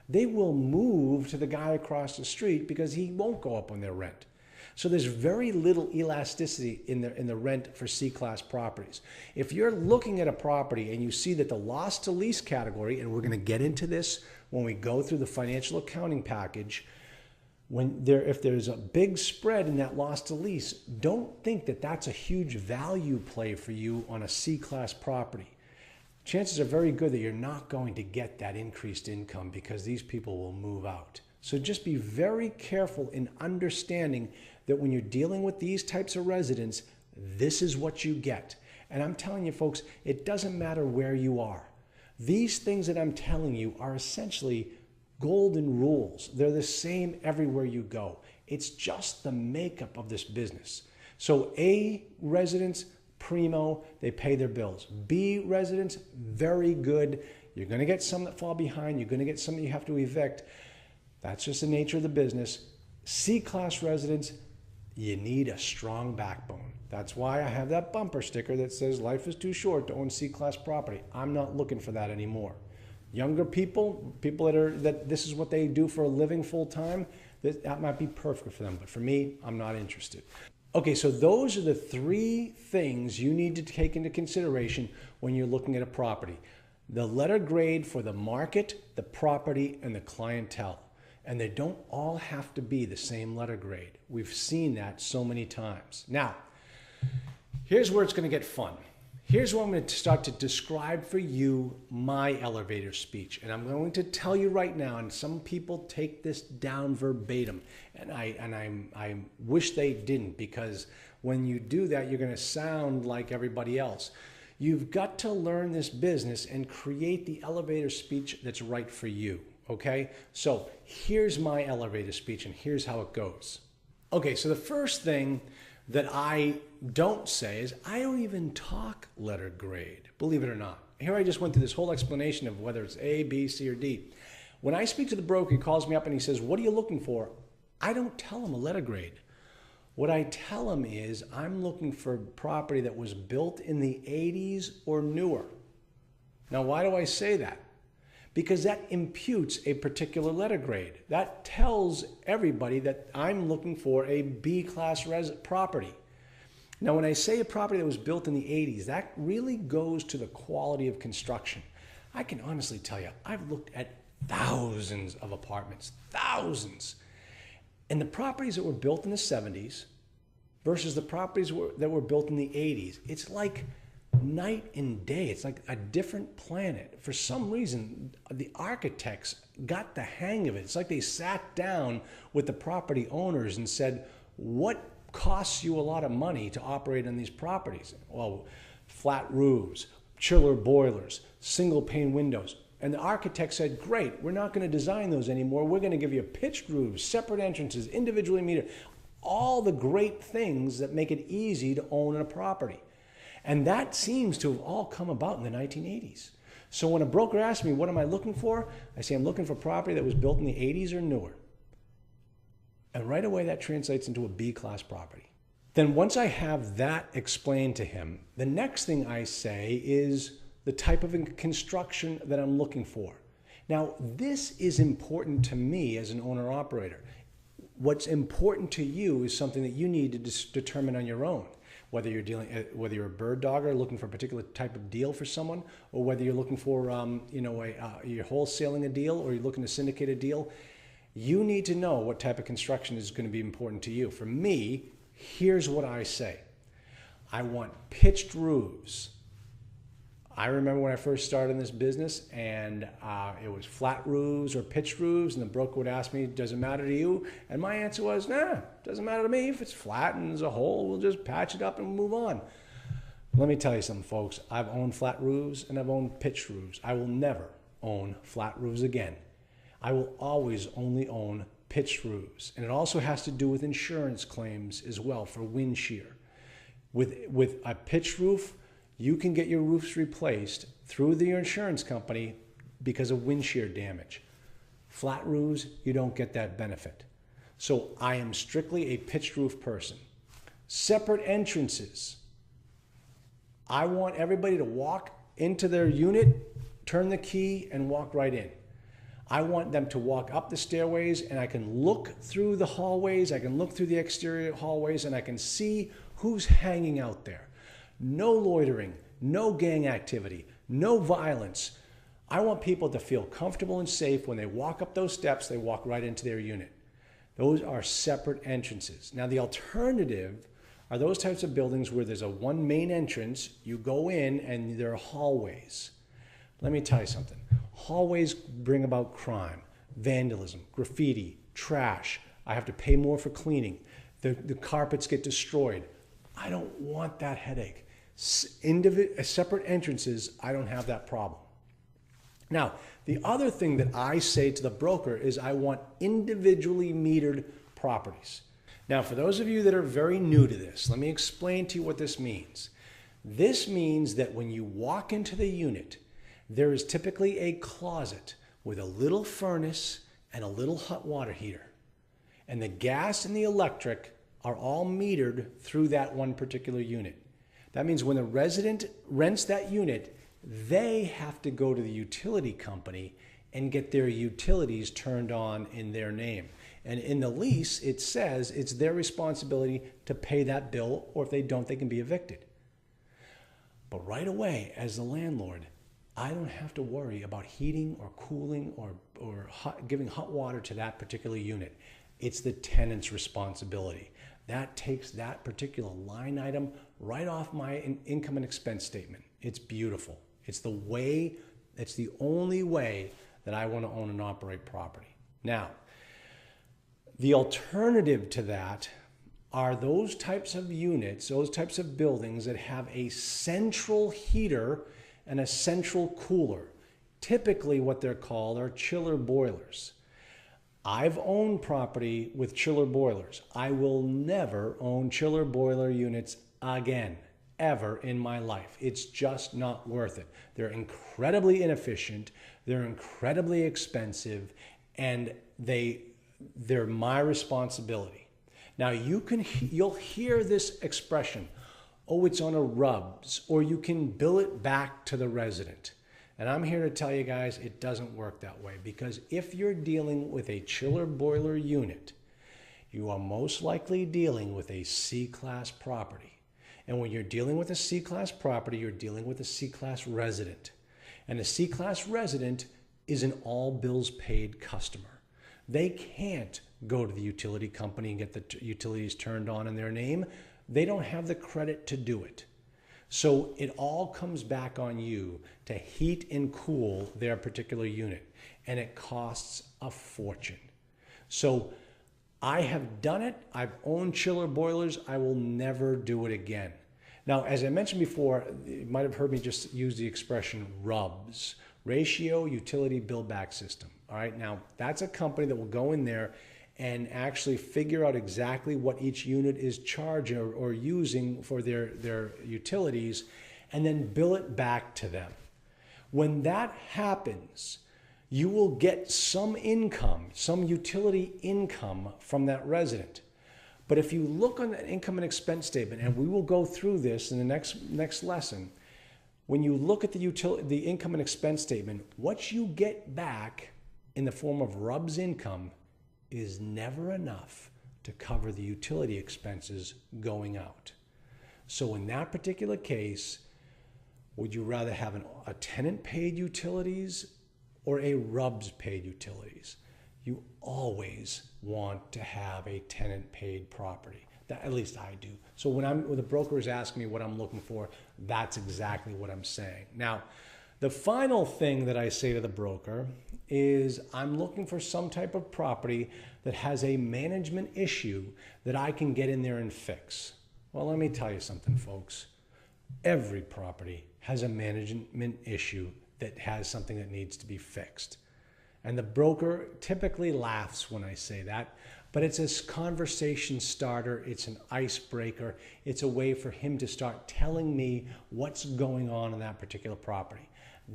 They will move to the guy across the street because he won't go up on their rent. So there's very little elasticity in the rent for C-class properties. If you're looking at a property and you see that the loss to lease category, and we're going to get into this when we go through the financial accounting package, if there's a big spread in that loss to lease, don't think that that's a huge value play for you on a C-class property. Chances are very good that you're not going to get that increased income because these people will move out. So just be very careful in understanding that when you're dealing with these types of residents, this is what you get. And I'm telling you folks, it doesn't matter where you are. These things that I'm telling you are essentially golden rules. They're the same everywhere you go. It's just the makeup of this business. So A residents, primo, they pay their bills. B residents, very good. You're going to get some that fall behind. You're going to get some that you have to evict. That's just the nature of the business. C-class residents, you need a strong backbone. That's why I have that bumper sticker that says life is too short to own C-class property. I'm not looking for that anymore. Younger people that this is what they do for a living full time, that might be perfect for them. But for me, I'm not interested. Okay, so those are the three things you need to take into consideration when you're looking at a property. The letter grade for the market, the property, and the clientele. And they don't all have to be the same letter grade. We've seen that so many times. Now, here's where it's going to get fun. Here's where I'm going to start to describe for you my elevator speech. And I'm going to tell you right now, and some people take this down verbatim, and I wish they didn't, because when you do that, you're going to sound like everybody else. You've got to learn this business and create the elevator speech that's right for you, okay? So here's my elevator speech and here's how it goes. Okay, so the first thing that I don't say is I don't even talk letter grade, believe it or not. Here I just went through this whole explanation of whether it's A, B, C, or D. When I speak to the broker, he calls me up and he says, what are you looking for? I don't tell him a letter grade. What I tell him is I'm looking for property that was built in the 80s or newer. Now, why do I say that? Because that imputes a particular letter grade. That tells everybody that I'm looking for a B-class property. Now, when I say a property that was built in the 80s, that really goes to the quality of construction. I can honestly tell you, I've looked at thousands of apartments, thousands. And the properties that were built in the 70s versus the properties that were built in the 80s, it's like night and day. It's like a different planet. For some reason, the architects got the hang of it. It's like they sat down with the property owners and said, what costs you a lot of money to operate on these properties? Well, flat roofs, chiller boilers, single pane windows. And the architect said, great, we're not going to design those anymore. We're going to give you pitched roofs, separate entrances, individually metered, all the great things that make it easy to own a property. And that seems to have all come about in the 1980s. So when a broker asks me, what am I looking for? I say, I'm looking for property that was built in the 80s or newer. And right away, that translates into a B-class property. Then once I have that explained to him, the next thing I say is the type of construction that I'm looking for. Now, this is important to me as an owner-operator. What's important to you is something that you need to determine on your own. Whether you're a bird dogger looking for a particular type of deal for someone, or whether you're looking for, you're wholesaling a deal, or you're looking to syndicate a deal, you need to know what type of construction is going to be important to you. For me, here's what I say. I want pitched roofs. I remember when I first started in this business and it was flat roofs or pitched roofs, and the broker would ask me, does it matter to you? And my answer was, nah, doesn't matter to me. If it's flat and there's a hole, we'll just patch it up and move on. Let me tell you something, folks. I've owned flat roofs and I've owned pitched roofs. I will never own flat roofs again. I will always only own pitched roofs. And it also has to do with insurance claims as well for wind shear. With a pitched roof, you can get your roofs replaced through your insurance company because of wind shear damage. Flat roofs, you don't get that benefit. So I am strictly a pitched roof person. Separate entrances. I want everybody to walk into their unit, turn the key, and walk right in. I want them to walk up the stairways, and I can look through the hallways, I can look through the exterior hallways, and I can see who's hanging out there. No loitering, no gang activity, no violence. I want people to feel comfortable and safe when they walk up those steps, they walk right into their unit. Those are separate entrances. Now the alternative are those types of buildings where there's a one main entrance, you go in and there are hallways. Let me tell you something. Hallways bring about crime, vandalism, graffiti, trash. I have to pay more for cleaning. The carpets get destroyed. I don't want that headache. Separate entrances, I don't have that problem. Now, the other thing that I say to the broker is I want individually metered properties. Now, for those of you that are very new to this, let me explain to you what this means. This means that when you walk into the unit, there is typically a closet with a little furnace and a little hot water heater. And the gas and the electric are all metered through that one particular unit. That means when the resident rents that unit, they have to go to the utility company and get their utilities turned on in their name. And in the lease, it says it's their responsibility to pay that bill, or if they don't, they can be evicted. But right away, as the landlord, I don't have to worry about heating or cooling or giving hot water to that particular unit. It's the tenant's responsibility. That takes that particular line item right off my income and expense statement. It's beautiful. It's the only way that I want to own and operate property. Now, the alternative to that are those types of units, those types of buildings that have a central heater and a central cooler. Typically what they're called are chiller boilers. I've owned property with chiller boilers. I will never own chiller boiler units again, ever in my life. It's just not worth it. They're incredibly inefficient, they're incredibly expensive, and they're my responsibility. Now you'll hear this expression, oh, it's on a RUBS, or you can bill it back to the resident. And I'm here to tell you guys, it doesn't work that way, because if you're dealing with a chiller boiler unit, you are most likely dealing with a C-class property. And when you're dealing with a C-class property, you're dealing with a C-class resident. And a C-class resident is an all bills paid customer. They can't go to the utility company and get the utilities turned on in their name. They don't have the credit to do it. So it all comes back on you to heat and cool their particular unit, and it costs a fortune. So I have done it. I've owned chiller boilers. I will never do it again. Now, as I mentioned before, you might have heard me just use the expression RUBS, Ratio Utility Bill Back System. All right, now that's a company that will go in there and actually figure out exactly what each unit is charging or using for their utilities, and then bill it back to them. When that happens, you will get some income, some utility income from that resident. But if you look on the income and expense statement, and we will go through this in the next lesson, when you look at the income and expense statement, what you get back in the form of RUBS income is never enough to cover the utility expenses going out. So in that particular case, would you rather have a tenant paid utilities or a RUBS paid utilities? You always want to have a tenant paid property. That, at least I do. So when the broker is asking me what I'm looking for, that's exactly what I'm saying. Now, the final thing that I say to the broker is I'm looking for some type of property that has a management issue that I can get in there and fix. Well, let me tell you something, folks. Every property has a management issue that has something that needs to be fixed. And the broker typically laughs when I say that, but it's a conversation starter, it's an icebreaker, it's a way for him to start telling me what's going on in that particular property.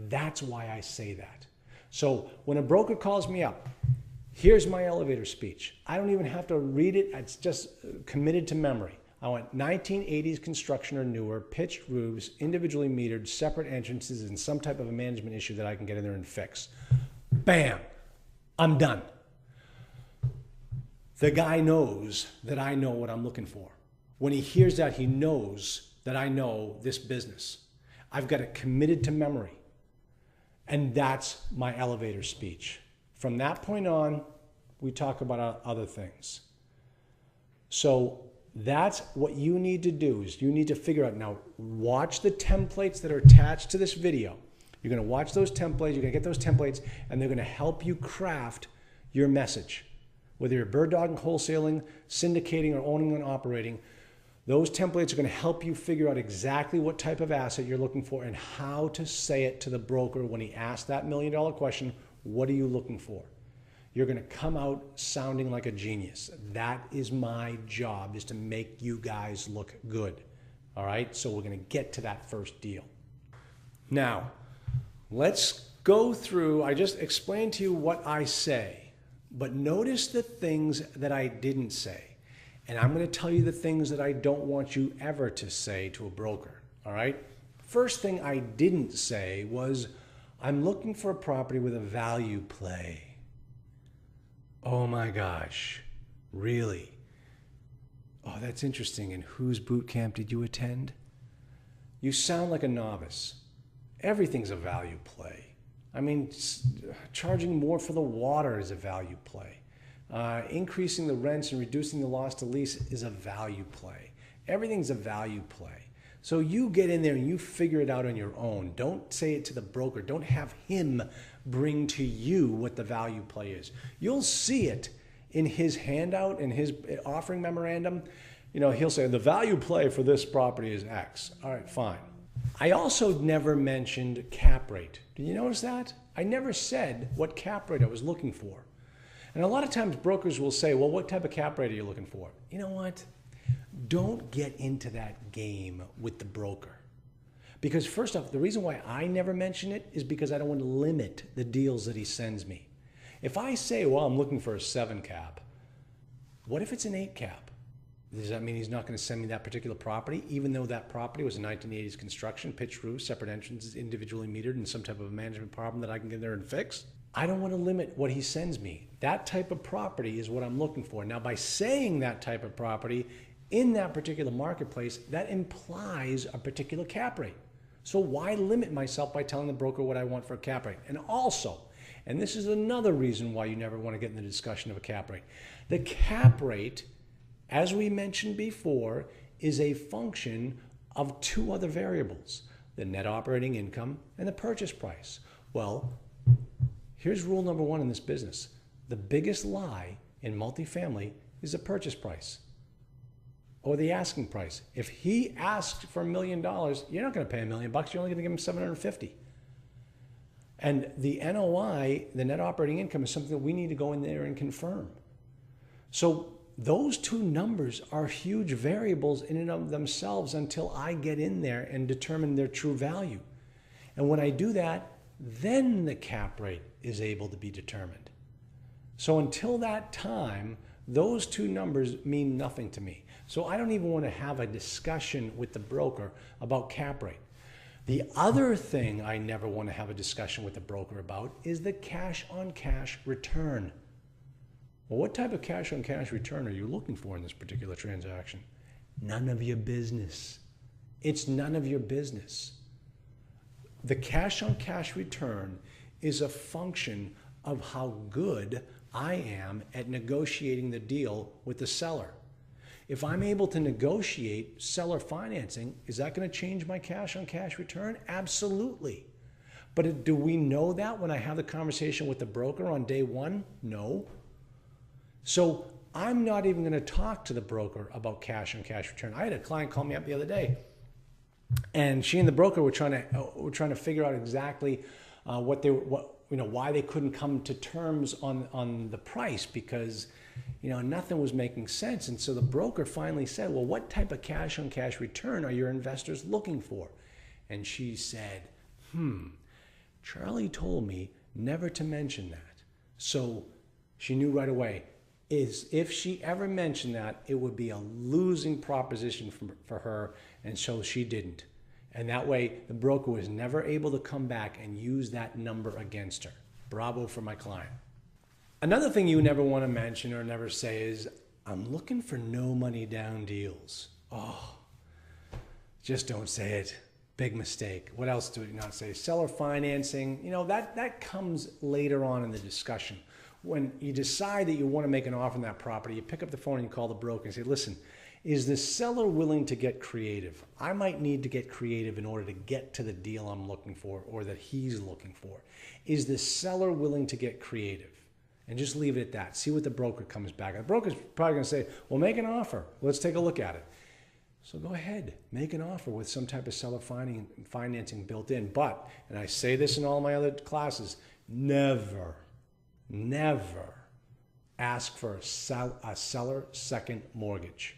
That's why I say that. So when a broker calls me up, here's my elevator speech. I don't even have to read it, it's just committed to memory. I want 1980s construction or newer, pitched roofs, individually metered, separate entrances, and some type of a management issue that I can get in there and fix. Bam, I'm done. The guy knows that I know what I'm looking for. When he hears that, he knows that I know this business. I've got it committed to memory. And that's my elevator speech. From that point on, we talk about other things. So that's what you need to do, is you need to figure out, now watch the templates that are attached to this video. You're going to watch those templates, you're going to get those templates, and they're going to help you craft your message. Whether you're bird dogging, wholesaling, syndicating, or owning and operating, those templates are going to help you figure out exactly what type of asset you're looking for and how to say it to the broker when he asks that $1 million question, what are you looking for? You're going to come out sounding like a genius. That is my job, is to make you guys look good. All right, so we're going to get to that first deal. Now, let's go through, I just explained to you what I say, but notice the things that I didn't say. And I'm going to tell you the things that I don't want you ever to say to a broker, all right? First thing I didn't say was, I'm looking for a property with a value play. Oh my gosh, really? Oh, that's interesting. And whose boot camp did you attend? You sound like a novice. Everything's a value play. I mean, charging more for the water is a value play. Increasing the rents and reducing the loss to lease is a value play. Everything's a value play. So you get in there and you figure it out on your own. Don't say it to the broker. Don't have him bring to you what the value play is. You'll see it in his handout, in his offering memorandum. he'll say the value play for this property is X. All right, fine. I also never mentioned cap rate. Did you notice that? I never said what cap rate I was looking for. And a lot of times brokers will say, well, what type of cap rate are you looking for? You know what? Don't get into that game with the broker. Because first off, the reason why I never mention it is because I don't want to limit the deals that he sends me. If I say, well, I'm looking for a 7 cap, what if it's an 8 cap? Does that mean he's not going to send me that particular property, even though that property was a 1980s construction, pitched roof, separate entrances, individually metered, and some type of a management problem that I can get there and fix? I don't want to limit what he sends me. That type of property is what I'm looking for. Now, by saying that type of property in that particular marketplace, that implies a particular cap rate. So why limit myself by telling the broker what I want for a cap rate? And also, and this is another reason why you never want to get in the discussion of a cap rate. The cap rate, as we mentioned before, is a function of 2 other variables, the net operating income and the purchase price. Well, here's rule number 1 in this business. The biggest lie in multifamily is the purchase price or the asking price. If he asked for $1 million, you're not going to pay $1 million. You're only going to give him $750. And the NOI, the net operating income, is something that we need to go in there and confirm. So those 2 numbers are huge variables in and of themselves until I get in there and determine their true value. And when I do that, then the cap rate is able to be determined. So until that time, those 2 numbers mean nothing to me. So I don't even want to have a discussion with the broker about cap rate. The other thing I never want to have a discussion with the broker about is the cash-on-cash return. Well, what type of cash-on-cash return are you looking for in this particular transaction? None of your business. It's none of your business. The cash-on-cash return is a function of how good I am at negotiating the deal with the seller. If I'm able to negotiate seller financing, is that going to change my cash-on-cash return? Absolutely. But do we know that when I have the conversation with the broker on day 1? No. So I'm not even going to talk to the broker about cash-on-cash return. I had a client call me up the other day, and she and the broker were trying to figure out exactly why they couldn't come to terms on the price, because nothing was making sense. And so the broker finally said, well, what type of cash-on-cash return are your investors looking for? And she said, Charlie told me never to mention that. So she knew right away, if she ever mentioned that, it would be a losing proposition for her, and so she didn't. And that way, the broker was never able to come back and use that number against her. Bravo for my client. Another thing you never want to mention or never say is, I'm looking for no money down deals. Oh, just don't say it. Big mistake. What else do we not say? Seller financing, that comes later on in the discussion. When you decide that you want to make an offer on that property, you pick up the phone and you call the broker and say, listen, is the seller willing to get creative? I might need to get creative in order to get to the deal I'm looking for or that he's looking for. Is the seller willing to get creative? And just leave it at that. See what the broker comes back. The broker's probably going to say, well, make an offer. Let's take a look at it. So go ahead, make an offer with some type of seller financing built in. But, and I say this in all my other classes, never ask for a seller second mortgage.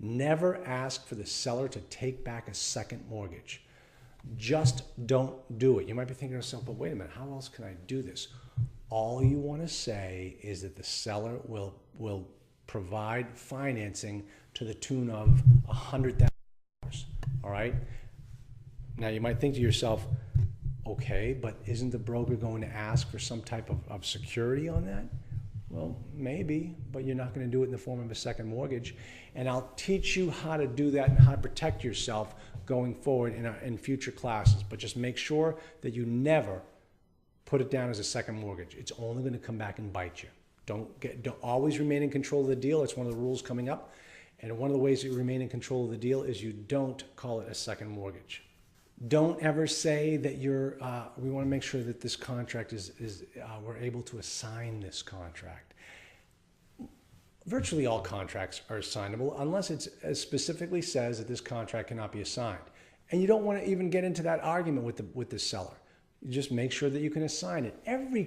Never ask for the seller to take back a second mortgage. Just don't do it. You might be thinking to yourself, but wait a minute, how else can I do this? All you want to say is that the seller will provide financing to the tune of $100,000. All right? Now you might think to yourself, okay, but isn't the broker going to ask for some type of security on that? Well, maybe, but you're not going to do it in the form of a second mortgage. And I'll teach you how to do that and how to protect yourself going forward in future classes. But just make sure that you never put it down as a second mortgage. It's only going to come back and bite you. Don't always remain in control of the deal. It's one of the rules coming up. And one of the ways that you remain in control of the deal is you don't call it a second mortgage. Don't ever say that we want to make sure that this contract we're able to assign this contract. Virtually all contracts are assignable unless it specifically says that this contract cannot be assigned. And you don't want to even get into that argument with the seller. You just make sure that you can assign it. Every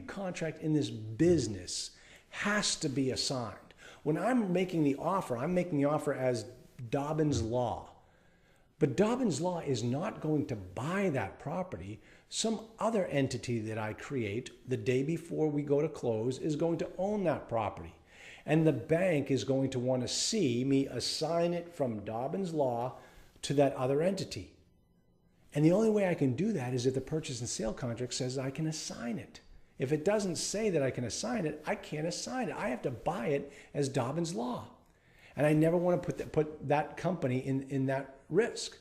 contract in this business has to be assigned. When I'm making the offer as Dobbin's Law. But Dobbin's Law is not going to buy that property. Some other entity that I create the day before we go to close is going to own that property. And the bank is going to want to see me assign it from Dobbin's Law to that other entity. And the only way I can do that is if the purchase and sale contract says I can assign it. If it doesn't say that I can assign it, I can't assign it. I have to buy it as Dobbin's Law. And I never want to put that company in that risk.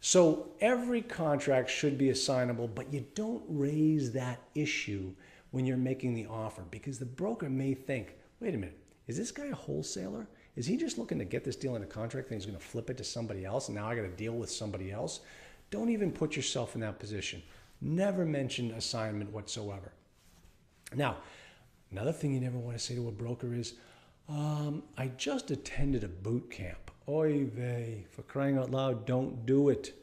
So every contract should be assignable, but you don't raise that issue when you're making the offer, because the broker may think, wait a minute, is this guy a wholesaler? Is he just looking to get this deal in a contract and he's going to flip it to somebody else and now I got to deal with somebody else? Don't even put yourself in that position. Never mention assignment whatsoever. Now, another thing you never want to say to a broker is, I just attended a boot camp. Oy vey, for crying out loud, don't do it.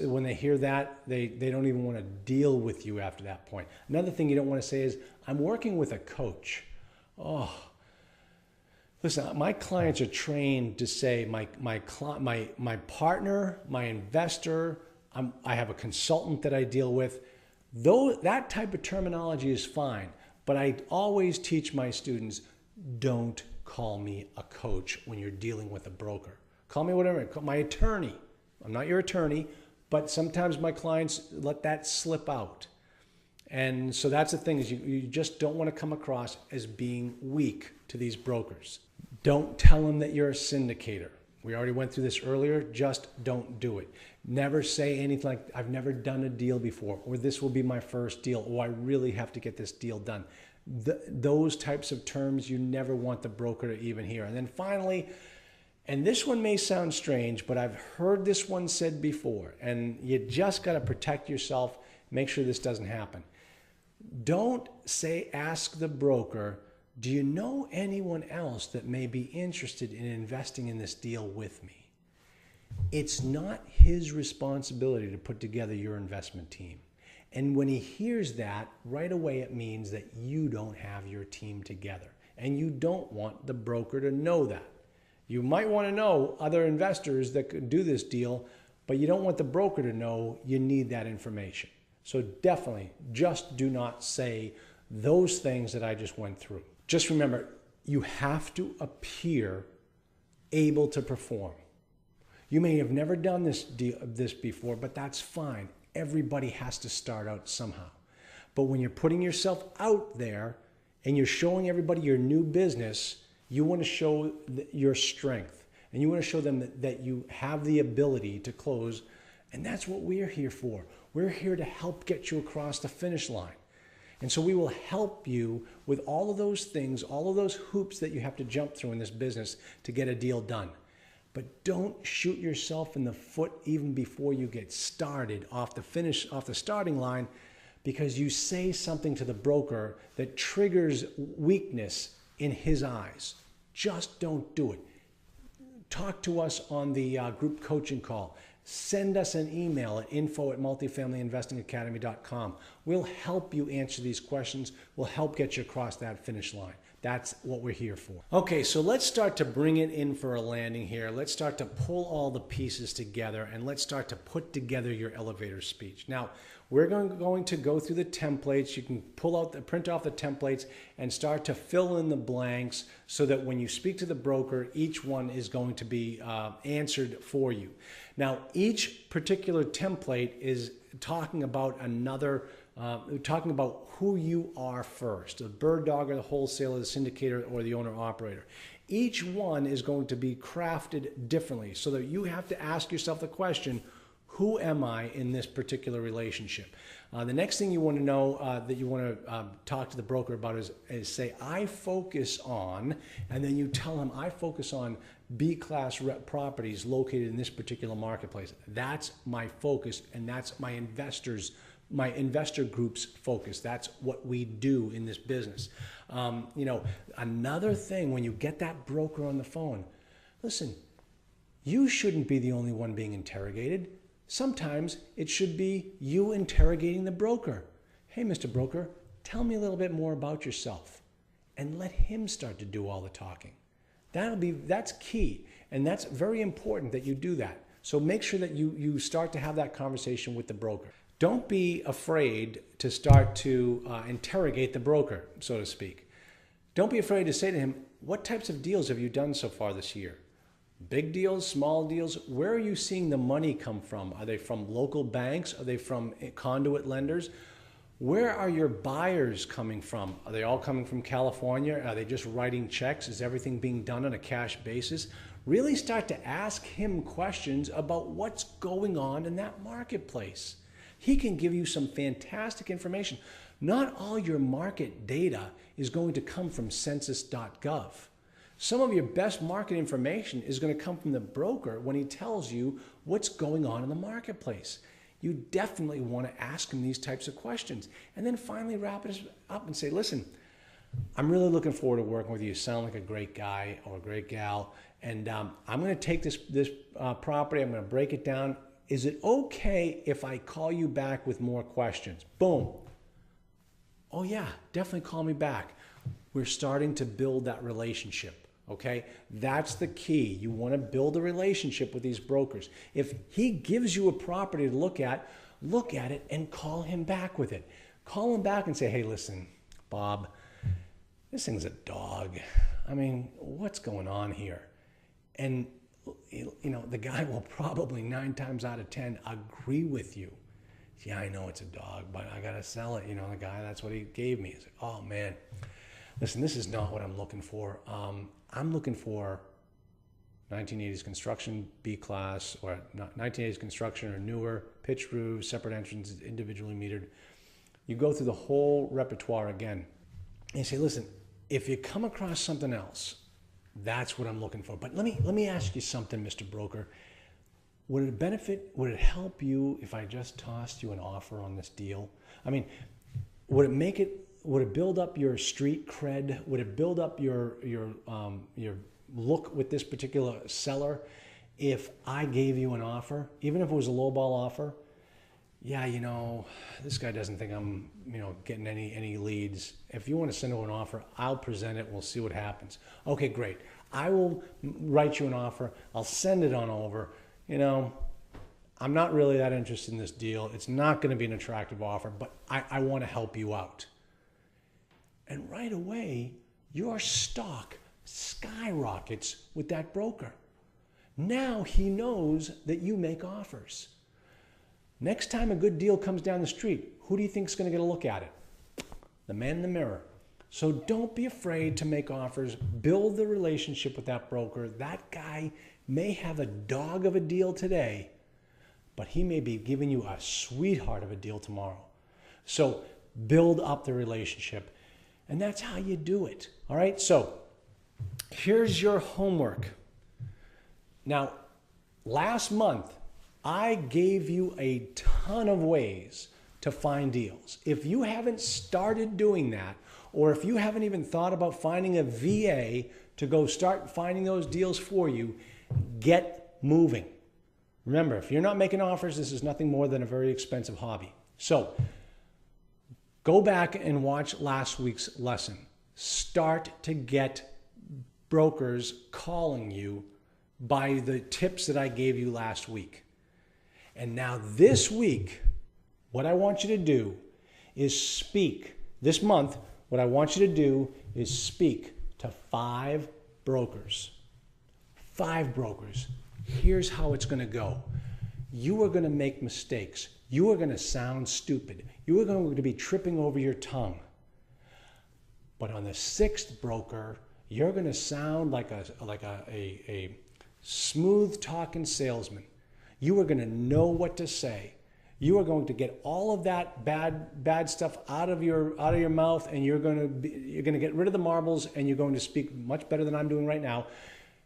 When they hear that, they don't even want to deal with you after that point. Another thing you don't want to say is, I'm working with a coach. Oh, listen, my clients are trained to say my partner, my investor, I have a consultant that I deal with. Though that type of terminology is fine, but I always teach my students, don't call me a coach when you're dealing with a broker. Call me whatever, call my attorney. I'm not your attorney, but sometimes my clients let that slip out. And so that's the thing, is you just don't want to come across as being weak to these brokers. Don't tell them that you're a syndicator. We already went through this earlier. Just don't do it. Never say anything like, I've never done a deal before, or this will be my first deal, or I really have to get this deal done. Those types of terms you never want the broker to even hear. And then finally, and this one may sound strange, but I've heard this one said before, and you just got to protect yourself, make sure this doesn't happen. Don't ask the broker, do you know anyone else that may be interested in investing in this deal with me? It's not his responsibility to put together your investment team. And when he hears that, right away it means that you don't have your team together. And you don't want the broker to know that. You might want to know other investors that could do this deal, but you don't want the broker to know you need that information. So definitely just do not say those things that I just went through. Just remember, you have to appear able to perform. You may have never done this before, but that's fine. Everybody has to start out somehow. But when you're putting yourself out there and you're showing everybody your new business, you want to show your strength. And you want to show them that you have the ability to close. And that's what we're here for. We're here to help get you across the finish line. And so we will help you with all of those things, all of those hoops that you have to jump through in this business to get a deal done. But don't shoot yourself in the foot even before you get started off the starting line, because you say something to the broker that triggers weakness in his eyes. Just don't do it. Talk to us on the group coaching call. Send us an email at info@multifamilyinvestingacademy.com. We'll help you answer these questions. We'll help get you across that finish line. That's what we're here for. Okay, so let's start to bring it in for a landing here. Let's start to pull all the pieces together, and let's start to put together your elevator speech. Now, we're going to go through the templates. You can print off the templates and start to fill in the blanks so that when you speak to the broker, each one is going to be answered for you. Now, each particular template is talking about talking about who you are first, the bird dog or the wholesaler, the syndicator or the owner operator. Each one is going to be crafted differently so that you have to ask yourself the question, who am I in this particular relationship? The next thing you want to know that you want to talk to the broker about is say, I focus on, and then you tell him, I focus on B-class properties located in this particular marketplace. That's my focus, and that's my investor's my investor group's focus. That's what we do in this business. You know, another thing, when you get that broker on the phone, listen, you shouldn't be the only one being interrogated. Sometimes it should be you interrogating the broker. Hey, Mr. Broker, tell me a little bit more about yourself, and let him start to do all the talking. That's key, and that's very important that you do that. So make sure that you start to have that conversation with the broker. Don't be afraid to start to interrogate the broker, so to speak. Don't be afraid to say to him, what types of deals have you done so far this year? Big deals, small deals? Where are you seeing the money come from? Are they from local banks? Are they from conduit lenders? Where are your buyers coming from? Are they all coming from California? Are they just writing checks? Is everything being done on a cash basis? Really start to ask him questions about what's going on in that marketplace. He can give you some fantastic information. Not all your market data is going to come from census.gov. Some of your best market information is going to come from the broker when he tells you what's going on in the marketplace. You definitely want to ask him these types of questions. And then finally wrap it up and say, listen, I'm really looking forward to working with you. You sound like a great guy or a great gal. And I'm going to take this property, I'm going to break it down. Is it okay if I call you back with more questions? Boom. Oh yeah, definitely call me back. We're starting to build that relationship. Okay, that's the key. You want to build a relationship with these brokers. If he gives you a property to look at it and call him back with it. Call him back and say, hey, listen, Bob, this thing's a dog. I mean, what's going on here? And, you know, the guy will probably 9 times out of 10 agree with you. Yeah, I know it's a dog, but I got to sell it. You know, the guy, that's what he gave me. He's like, oh, man, listen, this is not what I'm looking for. I'm looking for 1980s construction, B-class, or 1980s construction or newer, pitched roofs, separate entrances, individually metered. You go through the whole repertoire again. And you say, listen, if you come across something else, that's what I'm looking for. But let me ask you something, Mr. Broker. Would it help you if I just tossed you an offer on this deal? I mean, would it build up your street cred? Would it build up your look with this particular seller if I gave you an offer, even if it was a lowball offer? Yeah, you know, this guy doesn't think I'm, you know, getting any leads. If you want to send him an offer, I'll present it. We'll see what happens. Okay, great. I will write you an offer. I'll send it on over. You know, I'm not really that interested in this deal. It's not going to be an attractive offer, but I want to help you out. And right away, your stock skyrockets with that broker. Now he knows that you make offers. Next time a good deal comes down the street, who do you think is going to get a look at it? The man in the mirror. So don't be afraid to make offers. Build the relationship with that broker. That guy may have a dog of a deal today, but he may be giving you a sweetheart of a deal tomorrow. So build up the relationship. And that's how you do it. All right, so here's your homework. Now, last month, I gave you a ton of ways to find deals. If you haven't started doing that, or if you haven't even thought about finding a VA to go start finding those deals for you, get moving. Remember, if you're not making offers, this is nothing more than a very expensive hobby. So, go back and watch last week's lesson. Start to get brokers calling you by the tips that I gave you last week. And now this week, what I want you to do is speak. This month, what I want you to do is speak to 5 brokers. 5 brokers. Here's how it's going to go. You are going to make mistakes. You are going to sound stupid. You are going to be tripping over your tongue. But on the 6th broker, you're going to sound like a smooth talking salesman. You are going to know what to say. You are going to get all of that bad stuff out of your mouth, and you're going to get rid of the marbles, and you're going to speak much better than I'm doing right now.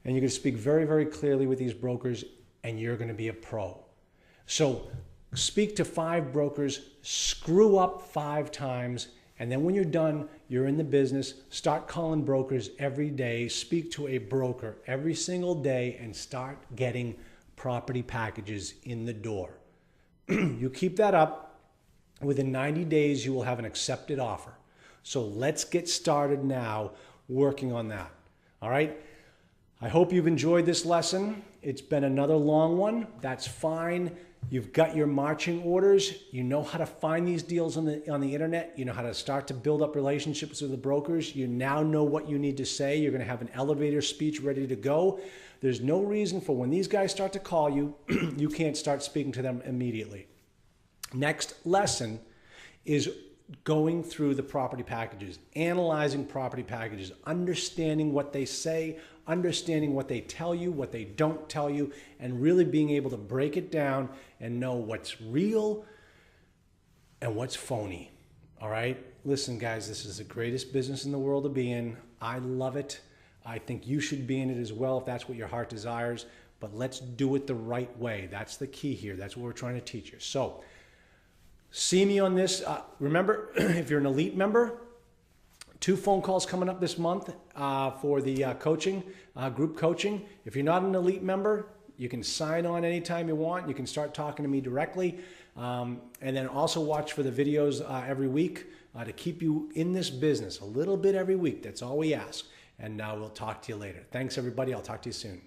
And you're going to speak very, very clearly with these brokers, and you're going to be a pro. So speak to 5 brokers, screw up 5 times, and then when you're done, you're in the business, start calling brokers every day, speak to a broker every single day, and start getting property packages in the door. You keep that up, within 90 days, you will have an accepted offer. So let's get started now working on that. All right? I hope you've enjoyed this lesson. It's been another long one. That's fine. You've got your marching orders. You know how to find these deals on the internet. You know how to start to build up relationships with the brokers. You now know what you need to say. You're going to have an elevator speech ready to go. There's no reason for when these guys start to call you, you can't start speaking to them immediately. Next lesson is going through the property packages, analyzing property packages, understanding what they say, understanding what they tell you, what they don't tell you, and really being able to break it down and know what's real and what's phony. All right? Listen, guys, this is the greatest business in the world to be in. I love it. I think you should be in it as well if that's what your heart desires, but let's do it the right way. That's the key here. That's what we're trying to teach you. So, see me on this. Remember, if you're an elite member, 2 phone calls coming up this month for the coaching, group coaching. If you're not an elite member, you can sign on anytime you want. You can start talking to me directly. And then also watch for the videos every week to keep you in this business a little bit every week. That's all we ask. And we'll talk to you later. Thanks, everybody. I'll talk to you soon.